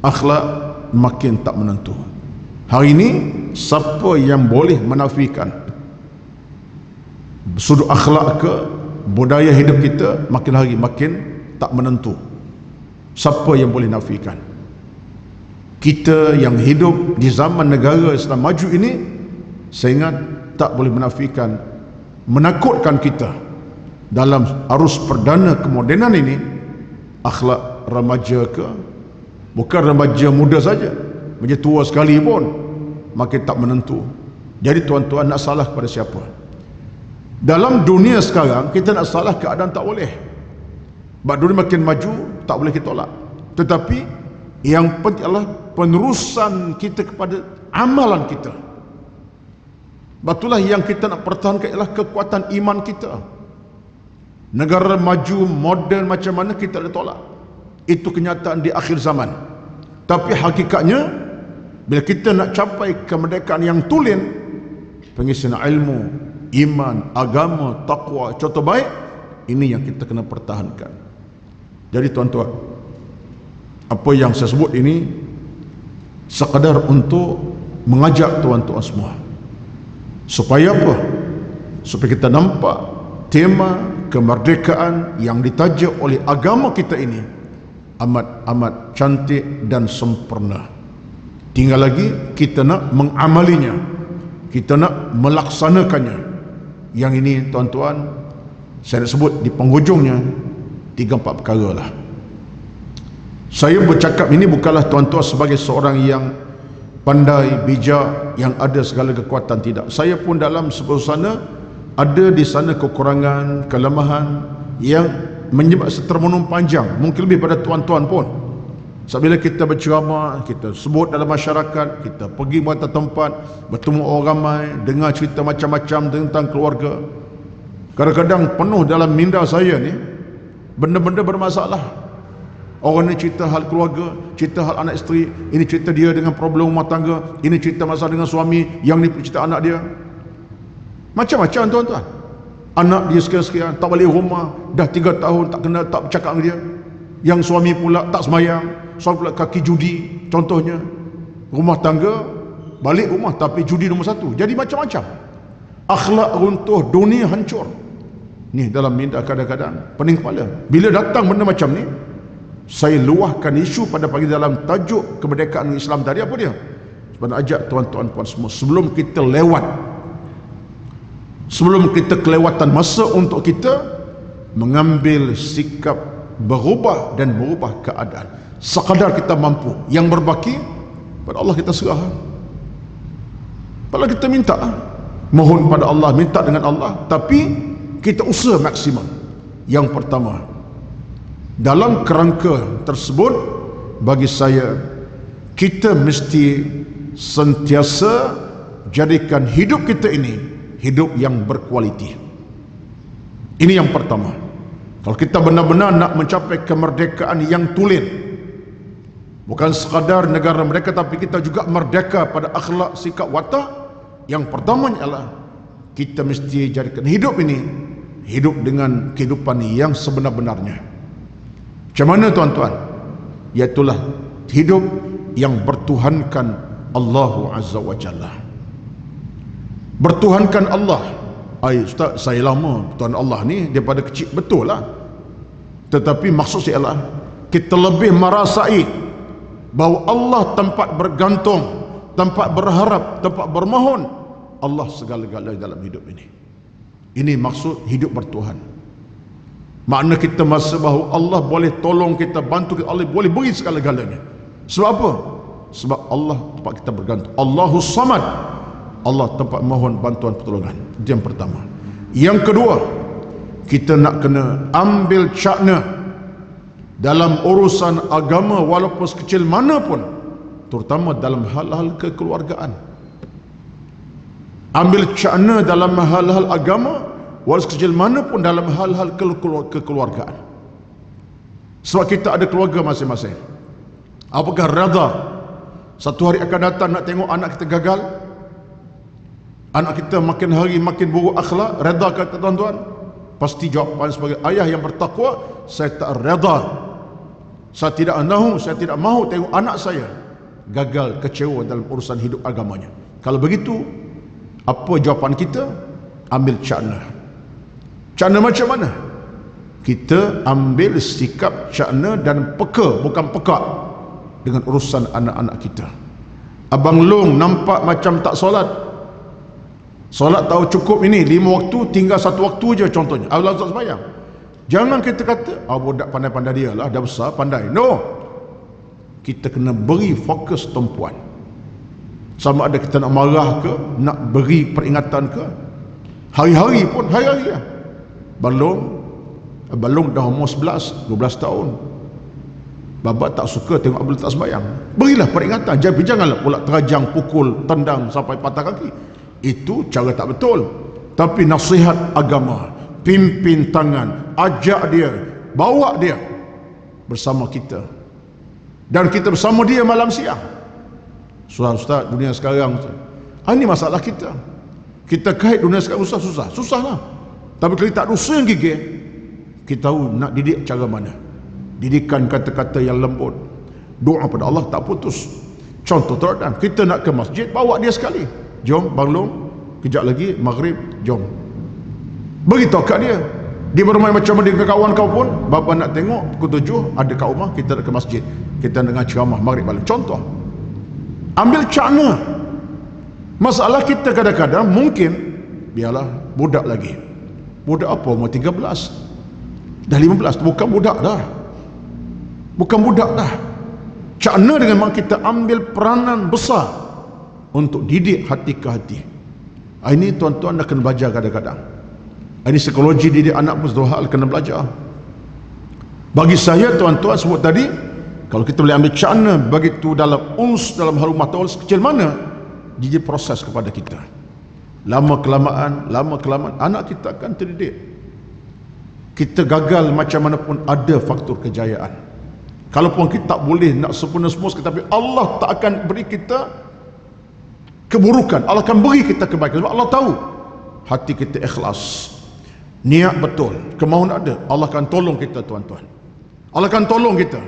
akhlak makin tak menentu. Hari ini siapa yang boleh menafikan sudut akhlak ke budaya hidup kita makin hari makin tak menentu? Siapa yang boleh nafikan? Kita yang hidup di zaman negara Islam maju ini, saya ingat tak boleh menafikan, menakutkan kita dalam arus perdana kemodenan ini. Akhlak remaja ke, bukan remaja muda saja, remaja tua sekali pun makin tak menentu. Jadi tuan-tuan, nak salah kepada siapa? Dalam dunia sekarang kita nak salah keadaan tak boleh. Sebab dunia makin maju, tak boleh kita tolak. Tetapi yang penting adalah penerusan kita kepada amalan kita. Batulah yang kita nak pertahankan ialah kekuatan iman kita. Negara maju, moden macam mana kita boleh tolak. Itu kenyataan di akhir zaman. Tapi hakikatnya, bila kita nak capai kemerdekaan yang tulen, pengisian ilmu, iman, agama, taqwa, contoh baik, ini yang kita kena pertahankan. Jadi tuan-tuan, apa yang saya sebut ini sekadar untuk mengajak tuan-tuan semua. Supaya apa? Supaya kita nampak tema kemerdekaan yang ditaja oleh agama kita ini amat cantik dan sempurna. Tinggal lagi kita nak mengamalinya, kita nak melaksanakannya. Yang ini tuan-tuan, saya nak sebut di penghujungnya 3-4 perkara lah. Saya bercakap ini bukanlah tuan-tuan sebagai seorang yang pandai, bijak, yang ada segala kekuatan, tidak. Saya pun dalam sebuah sana ada di sana kekurangan, kelemahan yang menyebabkan termenung panjang, mungkin lebih pada tuan-tuan pun. Sebab bila kita berceramah, kita sebut dalam masyarakat, kita pergi ke tempat, bertemu orang ramai, dengar cerita macam-macam tentang keluarga, kadang-kadang penuh dalam minda saya ni benda-benda bermasalah. Orang ni cerita hal keluarga, cerita hal anak isteri, ini cerita dia dengan problem rumah tangga, ini cerita masalah dengan suami, yang ni cerita anak dia. Macam-macam tuan-tuan. Anak dia sekian-sekian, tak balik rumah, dah 3 tahun tak kenal, tak bercakap dengan dia. Yang suami pula tak semayang, suami pula kaki judi, contohnya. Rumah tangga, balik rumah tapi judi nombor 1. Jadi macam-macam. Akhlak runtuh, dunia hancur. Ni dalam minda kadang-kadang pening kepala. Bila datang benda macam ni, saya luahkan isu pada pagi dalam tajuk kemerdekaan Islam tadi. Apa dia? Sebab nak ajak tuan-tuan puan semua, sebelum kita kelewatan masa untuk kita mengambil sikap berubah dan merubah keadaan. Sekadar kita mampu, yang berbaki pada Allah kita serah. Kalau kita minta, mohon pada Allah, minta dengan Allah, tapi kita usaha maksimum. Yang pertama, dalam kerangka tersebut, bagi saya, kita mesti sentiasa jadikan hidup kita ini hidup yang berkualiti. Ini yang pertama. Kalau kita benar-benar nak mencapai kemerdekaan yang tulen, bukan sekadar negara merdeka, tapi kita juga merdeka pada akhlak, sikap, watak, yang pertamanya adalah kita mesti jadikan hidup ini hidup dengan kehidupan yang sebenar-benarnya. Macam mana tuan-tuan? Iaitulah hidup yang bertuhankan Allah Azza wa Jalla. Bertuhankan Allah. Ustaz, saya lama Tuhan Allah ni daripada kecil, betul lah. Tetapi maksud saya adalah kita lebih merasai bahawa Allah tempat bergantung, tempat berharap, tempat bermohon. Allah segala-galanya dalam hidup ini. Ini maksud hidup bertuhan. Makna kita merasa bahawa Allah boleh tolong kita, bantu kita, Allah boleh beri segala-galanya. Sebab apa? Sebab Allah tempat kita bergantung. Allahus Samad. Allah tempat mohon bantuan pertolongan. Itu yang pertama. Yang kedua, kita nak kena ambil cakna dalam urusan agama walaupun sekecil mana pun, terutama dalam hal-hal kekeluargaan. Ambil cakna dalam hal-hal agama walaupun sekecil mana pun dalam hal-hal kekeluargaan. Sebab kita ada keluarga masing-masing. Apakah reda satu hari akan datang nak tengok anak kita gagal, anak kita makin hari makin buruk akhlak? Reda kata tuan-tuan? Pasti jawapan sebagai ayah yang bertakwa, saya tak reda. Saya tidak mahu tengok anak saya gagal, kecewa dalam urusan hidup agamanya. Kalau begitu, apa jawapan kita? Ambil cakna. Cakna macam mana? Kita ambil sikap cakna dan peka, bukan pekak, dengan urusan anak-anak kita. Abang Long nampak macam tak solat. Solat tahu cukup ini 5 waktu, tinggal 1 waktu je contohnya. Allah tak sembahyang. Jangan kita kata, budak pandai-pandai dia lah, dah besar, pandai. No. Kita kena beri fokus tumpuan. Sama ada kita nak marah ke, nak beri peringatan ke, hari-hari pun, hari-hari lah. Belum Balung dah umur 11, 12 tahun. Bapa tak suka tengok Abdul tak sembahyang. Berilah peringatan, janganlah pula terajang, pukul, tendang sampai patah kaki. Itu cara tak betul. Tapi nasihat agama, pimpin tangan, ajak dia, bawa dia bersama kita. Dan kita bersama dia malam siang. Ustaz, dunia sekarang ini masalah kita. Kita kait dunia sekarang susah. Susahlah. Tapi kalau tak ada usaha yang gigih, kita tahu nak didik cara mana. Didikan kata-kata yang lembut, doa pada Allah tak putus. Contoh teladan, kita nak ke masjid, bawa dia sekali. Jom Bang Long, kejap lagi maghrib, jom. Beritahu kat dia. Dia bermain macam mana dengan kawan kau pun, bapa nak tengok pukul 7 ada kat rumah, kita nak ke masjid, kita dengar ceramah maghrib balik. Contoh, ambil cakna. Masalah kita kadang-kadang mungkin biarlah budak lagi. Budak apa, umur 13 dah 15, bukan budak dah. Bukan budak dah. Cakna dengan mak kita ambil peranan besar untuk didik hati ke hati. Ini tuan-tuan nak kena belajar kadang-kadang. Ini psikologi didik anak pun satu hal kena belajar. Bagi saya tuan-tuan sebut tadi, kalau kita boleh ambil cakna begitu dalam dalam rumah tangga sekecil mana, jadi proses kepada kita. Lama kelamaan anak kita akan terdidik. Kita gagal macam mana pun ada faktor kejayaan. Kalaupun kita tak boleh nak sempurna semua, tapi Allah tak akan beri kita keburukan. Allah akan beri kita kebaikan. Sebab Allah tahu hati kita ikhlas, niat betul, kemahuan ada. Allah akan tolong kita tuan-tuan. Allah akan tolong kita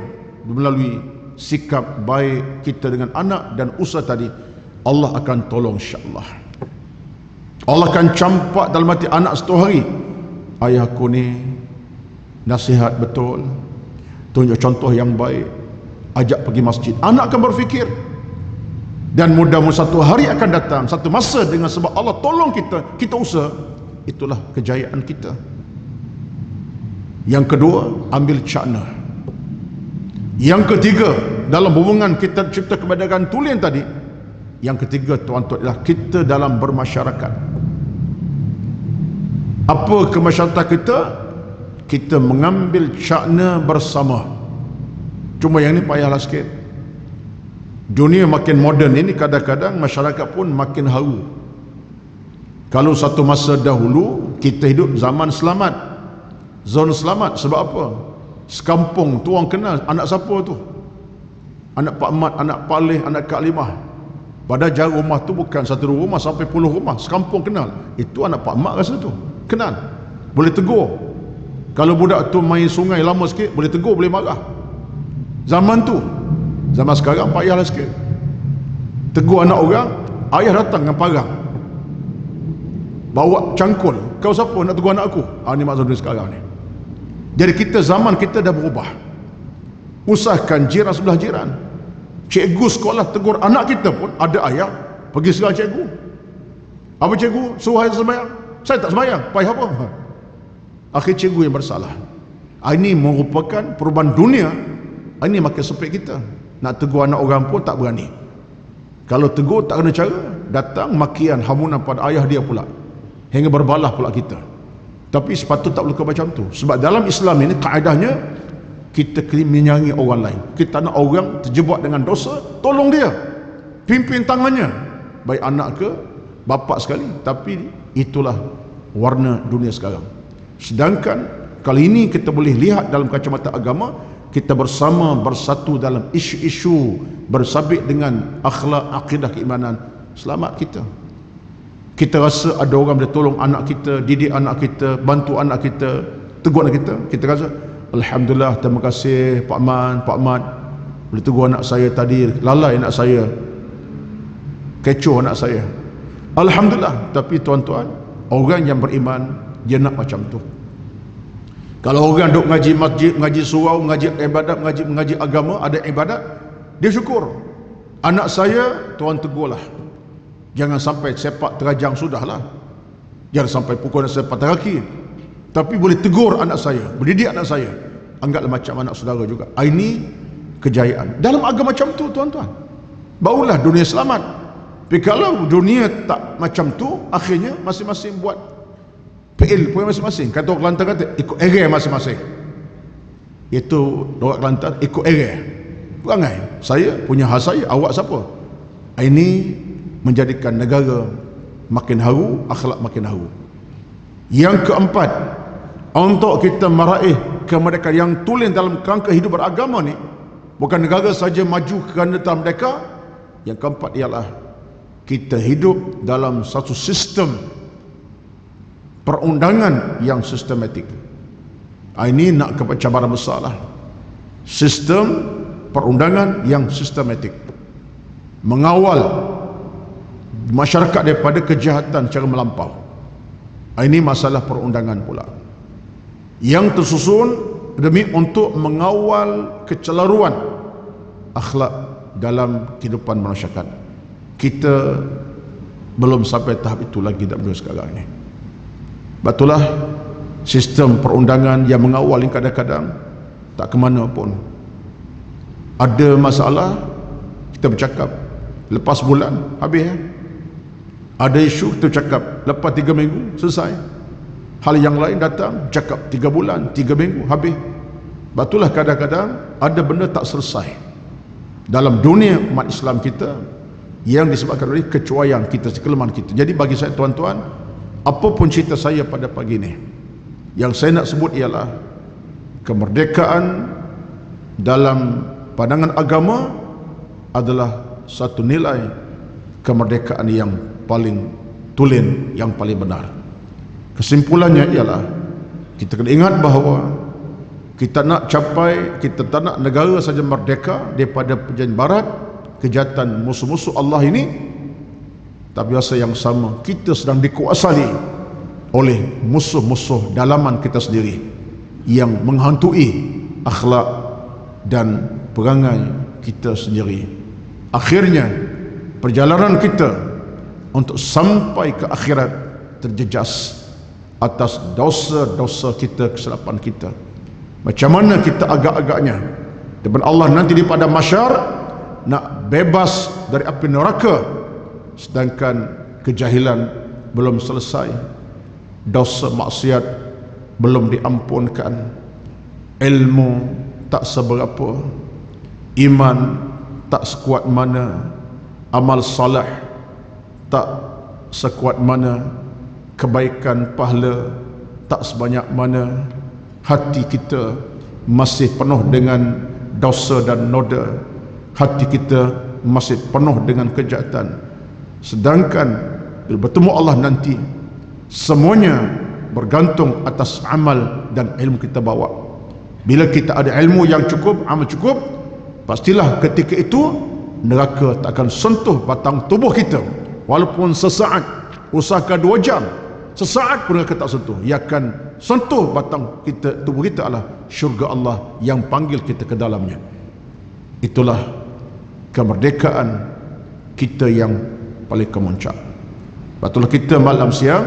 melalui sikap baik kita dengan anak dan usaha tadi. Allah akan tolong insya-Allah. Allah akan campak dalam hati anak satu hari, ayahku ni nasihat betul, tunjuk contoh yang baik, ajak pergi masjid. Anak akan berfikir, dan mudah-mudahan satu hari akan datang, satu masa dengan sebab Allah tolong kita, kita usaha, itulah kejayaan kita. Yang kedua, ambil cakna. Yang ketiga, dalam hubungan kita cipta kebenaran tulen tadi, yang ketiga tuan-tuan adalah kita dalam bermasyarakat. Apa kemasyarakat kita? Kita mengambil cakna bersama. Cuma yang ni payahlah sikit. Dunia makin moden ini, kadang-kadang masyarakat pun makin haru. Kalau satu masa dahulu kita hidup zaman selamat, zon selamat. Sebab apa? Sekampung tu orang kenal anak siapa tu, anak Pak Mat, anak Pak Leh, anak Kak Limah. Padahal jarak rumah tu bukan satu rumah sampai puluh rumah, sekampung kenal. Itu anak Pak Mat rasa tu kenal, boleh tegur. Kalau budak tu main sungai lama sikit, boleh tegur, boleh marah. Zaman tu. Zaman sekarang payahlah sikit. Tegur anak orang, ayah datang dengan parang, bawa cangkul. Kau siapa nak tegur anak aku? Ini maksud sekarang ni. Jadi kita, zaman kita dah berubah. Usahakan jiran sebelah jiran. Cikgu sekolah tegur anak kita pun, ada ayah pergi serang cikgu. Apa cikgu? Suruh saya sembahyang. Saya tak sembahyang. Payah apa? Akhir cikgu yang bersalah. Ini merupakan perubahan dunia. Ini makin sempit kita. Nak tegur anak orang pun tak berani. Kalau tegur tak kena cara, datang makian hamunan pada ayah dia pula, hingga berbalah pula kita. Tapi sepatutnya tak boleh macam tu. Sebab dalam Islam ini kaedahnya, kita kena menyayangi orang lain. Kita nak orang terjebak dengan dosa, tolong dia, pimpin tangannya, baik anak ke bapa sekali. Tapi itulah warna dunia sekarang. Sedangkan kali ini kita boleh lihat dalam kacamata agama, kita bersama bersatu dalam isu-isu bersabit dengan akhlak, akidah, keimanan. Selamat kita. Kita rasa ada orang boleh tolong anak kita, didik anak kita, bantu anak kita, tegur anak kita. Kita rasa alhamdulillah, terima kasih Pak Man, Pak Mat boleh tegur anak saya tadi, lalai anak saya, kecoh anak saya. Alhamdulillah. Tapi tuan-tuan, orang yang beriman dia nak macam tu. Kalau orang duk ngaji masjid, ngaji surau, ngaji ibadat, ngaji agama, ada ibadat, dia syukur. Anak saya, tuan tegurlah. Jangan sampai sepak terajang, sudahlah. Jangan sampai pukul anak saya patah kaki. Tapi boleh tegur anak saya, mendidik anak saya. Anggaplah macam anak saudara juga. Ini kejayaan. Dalam agama macam tu tuan-tuan, barulah dunia selamat. Tapi kalau dunia tak macam tu, akhirnya masing-masing buat PL pun masing-masing. Kata orang Kelantan kata ikut area masing-masing. Itu orang Kelantan ikut area. Perangai. Saya punya khas saya, awak siapa? Ini menjadikan negara makin haru, akhlak makin haru. Yang keempat, untuk kita meraih kemerdekaan yang tulen dalam kerangka hidup beragama ni, bukan negara saja maju kerana dalam mereka. Yang keempat ialah kita hidup dalam satu sistem perundangan yang sistematik. Ini nak cabaran besar lah. Sistem perundangan yang sistematik, mengawal masyarakat daripada kejahatan secara melampau. Ini masalah perundangan pula yang tersusun demi untuk mengawal kecelaruan akhlak dalam kehidupan masyarakat. Kita belum sampai tahap itu lagi sekarang ini. Betullah sistem perundangan yang mengawal ini kadang-kadang tak ke mana pun. Ada masalah, kita bercakap, lepas bulan habis ya. Ada isu, kita bercakap, lepas 3 minggu selesai. Hal yang lain datang, cakap 3 bulan, 3 minggu habis. Betullah kadang-kadang ada benda tak selesai dalam dunia umat Islam kita yang disebabkan oleh kecuaian kita, kelemahan kita. Jadi bagi saya tuan-tuan, apapun cerita saya pada pagi ini, yang saya nak sebut ialah kemerdekaan dalam pandangan agama adalah satu nilai kemerdekaan yang paling tulen, yang paling benar. Kesimpulannya ialah kita kena ingat bahawa kita nak capai, kita tak nak negara saja merdeka daripada penjajahan barat, kejahatan musuh-musuh Allah ini, tapi masa yang sama kita sedang dikuasai oleh musuh-musuh dalaman kita sendiri yang menghantui akhlak dan perangai kita sendiri. Akhirnya perjalanan kita untuk sampai ke akhirat terjejas atas dosa-dosa kita, kesilapan kita. Macam mana kita agak-agaknya depan Allah nanti di pada mahsyar nak bebas dari api neraka, sedangkan kejahilan belum selesai, dosa maksiat belum diampunkan, ilmu tak seberapa, iman tak sekuat mana, amal salih tak sekuat mana, kebaikan pahala tak sebanyak mana, hati kita masih penuh dengan dosa dan noda, hati kita masih penuh dengan kejahatan. Sedangkan bila bertemu Allah nanti, semuanya bergantung atas amal dan ilmu kita bawa. Bila kita ada ilmu yang cukup, amal cukup, pastilah ketika itu neraka tak akan sentuh batang tubuh kita. Walaupun sesaat, usahakan 2 jam, sesaat pun neraka tak sentuh. Ia akan sentuh batang kita, tubuh kita adalah syurga Allah yang panggil kita ke dalamnya. Itulah kemerdekaan kita yang paling kemuncak. Betullah kita malam siang,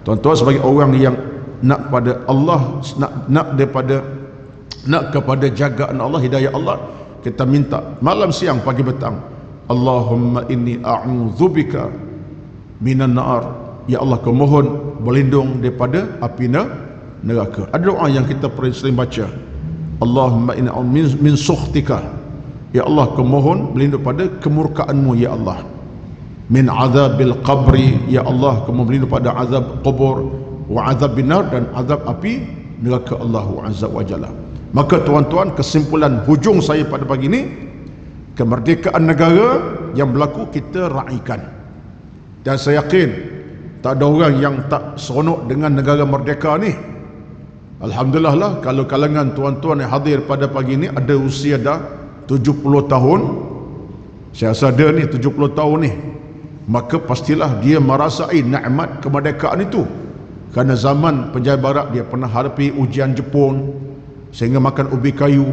tuan-tuan, sebagai orang yang nak pada Allah, nak kepada jagaan Allah, hidayah Allah, kita minta malam siang pagi petang, Allahumma inni a'udzubika minan nar. Ya Allah, aku mohon berlindung daripada api neraka. Ada doa yang kita perlu sering baca, Allahumma inni min sukhtika. Ya Allah, aku mohon berlindung pada kemurkaanmu ya Allah. Min azabil qabri, ya Allah, aku mohon berlindung pada azab kubur, wa azab binar, dan azab api neraka Allah azza wa jalla. Maka tuan-tuan, kesimpulan hujung saya pada pagi ini, kemerdekaan negara yang berlaku kita raikan. Dan saya yakin tak ada orang yang tak seronok dengan negara merdeka ni. Alhamdulillah lah kalau kalangan tuan-tuan yang hadir pada pagi ini ada usia dah 70 tahun. Saya rasa ada ni 70 tahun ni, maka pastilah dia merasai nikmat kemerdekaan itu. Kerana zaman penjajah barat dia pernah hadapi ujian Jepun sehingga makan ubi kayu.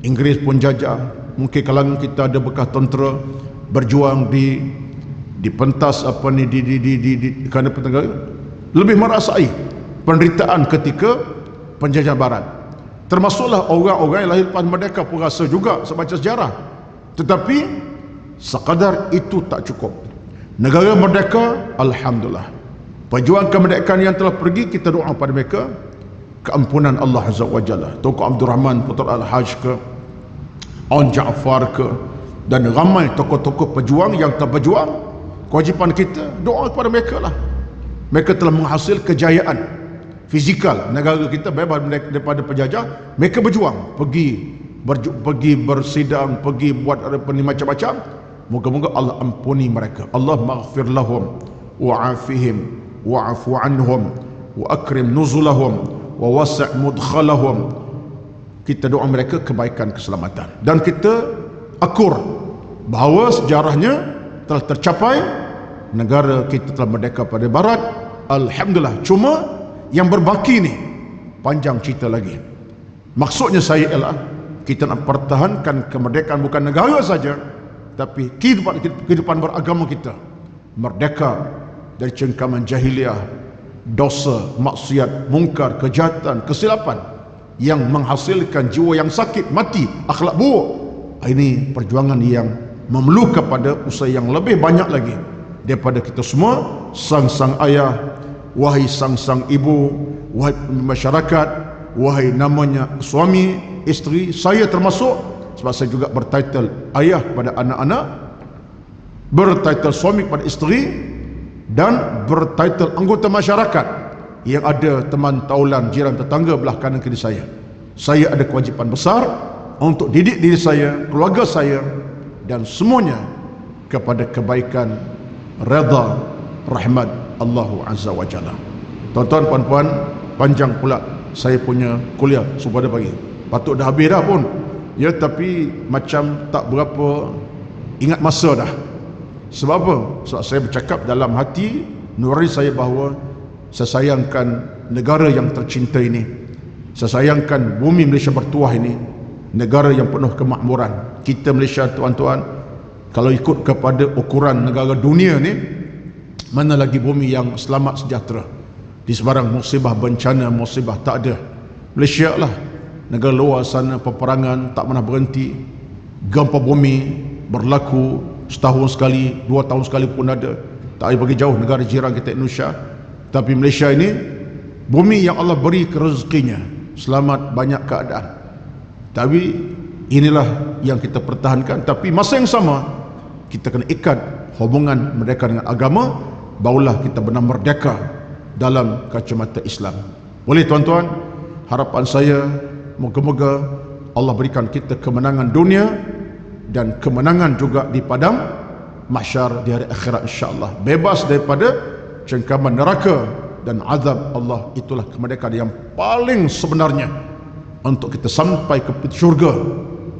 Inggeris pun jajah. Mungkin kalangan kita ada bekas tentera berjuang di pentas apa ni di kerana pertengah, lebih merasai penderitaan ketika penjajah barat. Termasuklah orang-orang yang lahir lepas merdeka pun rasa juga sebaca sejarah. Tetapi sekadar itu tak cukup. Negara merdeka, alhamdulillah. Pejuang kemerdekaan yang telah pergi, kita doa pada mereka keampunan Allah Azza wa Jalla. Tokoh Abdul Rahman Putra Al-Haj ke, On Jaafar ke, dan ramai tokoh-tokoh pejuang yang telah berjuang. Kewajipan kita doa kepada mereka lah. Mereka telah menghasil kejayaan fizikal negara kita bebas daripada penjajah. Mereka berjuang, pergi bersidang, pergi buat apa ni macam-macam. Moga-moga Allah ampuni mereka. Allah maghfir lahum wa'afihim wa'afu anhum wa akrim nuzulahum wa wasi' mudkhalahum. Kita doa mereka kebaikan, keselamatan, dan kita akur bahawa sejarahnya telah tercapai. Negara kita telah merdeka pada barat, alhamdulillah. Cuma yang berbaki ni panjang cerita lagi. Maksudnya saya ialah kita nak pertahankan kemerdekaan bukan negara saja, tapi kehidupan beragama kita merdeka dari cengkaman jahiliah, dosa, maksiat, mungkar, kejahatan, kesilapan yang menghasilkan jiwa yang sakit, mati, akhlak buruk. Ini perjuangan yang memerlukan pada usaha yang lebih banyak lagi daripada kita semua. Sang-sang ayah, wahai sang-sang ibu, wahai masyarakat, wahai namanya suami, isteri, saya termasuk, sebab saya juga bertitle ayah pada anak-anak, bertitle suami pada isteri, dan bertitle anggota masyarakat yang ada teman taulan, jiran, tetangga belah kanan kiri saya. Saya ada kewajipan besar untuk didik diri saya, keluarga saya, dan semuanya kepada kebaikan, redha, rahmat Allah Azza wa Jalla. Tuan-tuan, puan-puan, panjang pula saya punya kuliah pada pagi. Patut dah habis dah pun ya, tapi macam tak berapa ingat masa dah. Sebab apa? Sebab saya bercakap dalam hati nurani saya bahawa saya sayangkan negara yang tercinta ini, saya sayangkan bumi Malaysia bertuah ini, negara yang penuh kemakmuran. Kita Malaysia, tuan-tuan, kalau ikut kepada ukuran negara dunia ni, mana lagi bumi yang selamat sejahtera. Di sebarang musibah, bencana, musibah tak ada. Malaysia lah, negara luar sana peperangan tak pernah berhenti, gempa bumi berlaku setahun sekali, 2 tahun sekali pun ada. Tak payah pergi jauh negara jiran kita Indonesia. Tapi Malaysia ini bumi yang Allah beri rezekinya, selamat banyak keadaan. Tapi inilah yang kita pertahankan. Tapi masa yang sama kita kena ikat hubungan mereka dengan agama, barulah kita benar merdeka dalam kacamata Islam. Boleh tuan-tuan, harapan saya moga-moga Allah berikan kita kemenangan dunia dan kemenangan juga di padang mahsyar di hari akhirat, insya-Allah. Bebas daripada cengkaman neraka dan azab Allah. Itulah kemerdekaan yang paling sebenarnya untuk kita sampai ke syurga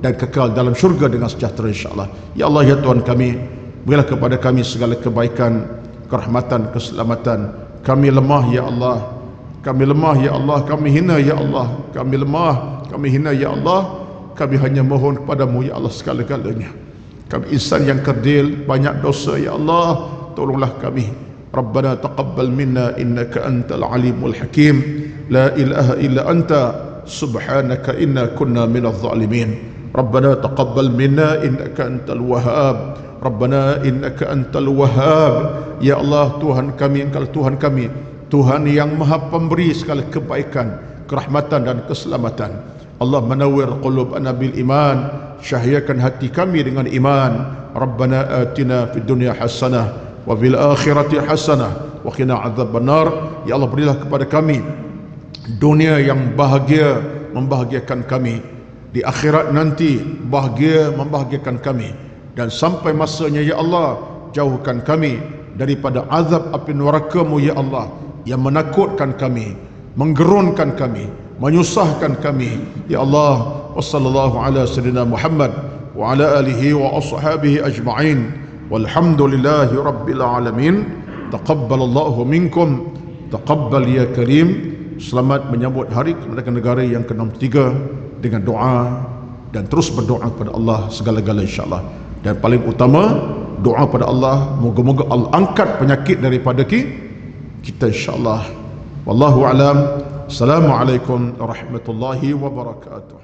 dan kekal dalam syurga dengan sejahtera, insya-Allah. Ya Allah, ya Tuhan kami, berilah kepada kami segala kebaikan, kerahmatan, keselamatan. Kami lemah ya Allah, kami lemah ya Allah, kami hina ya Allah, kami lemah, kami hina ya Allah. Kami hanya mohon kepadamu ya Allah segala-galanya. Kami insan yang kerdil, banyak dosa ya Allah, tolonglah kami. Rabbana taqabbal minna innaka antal alimul hakim. La ilaha illa anta subhanaka inna kunna minadh zalimin. Rabbana taqabbal minna innaka antal wahhab. Rabbana innaka antal wahhab. Ya Allah, Tuhan kami, Engkau Tuhan kami, Tuhan yang maha pemberi segala kebaikan, kerahmatan dan keselamatan. Allah menawwir qulubana bil iman, syahyakan hati kami dengan iman. Rabbana atina fid dunya hasanah wa fil akhirati hasanah wa qina adzabannar. Ya Allah, berilah kepada kami dunia yang bahagia, membahagiakan kami, di akhirat nanti bahagia, membahagiakan kami, dan sampai masanya ya Allah, jauhkan kami daripada azab api neraka-Mu ya Allah, yang menakutkan kami, menggerunkan kami, menyusahkan kami ya Allah. Wassallallahu ala sayyidina Muhammad wa ala alihi wa ashabihi ajma'in, walhamdulillahi rabbil alamin. Taqabbalallahu minkum, taqabbal ya karim. Selamat menyambut hari kemerdekaan negara yang ke-63 dengan doa dan terus berdoa kepada Allah segala-gala, insya-Allah. Dan paling utama doa pada Allah, moga-moga Allah angkat penyakit daripada kita, insya-Allah. Wallahu a'lam. Assalamualaikum warahmatullahi wabarakatuh.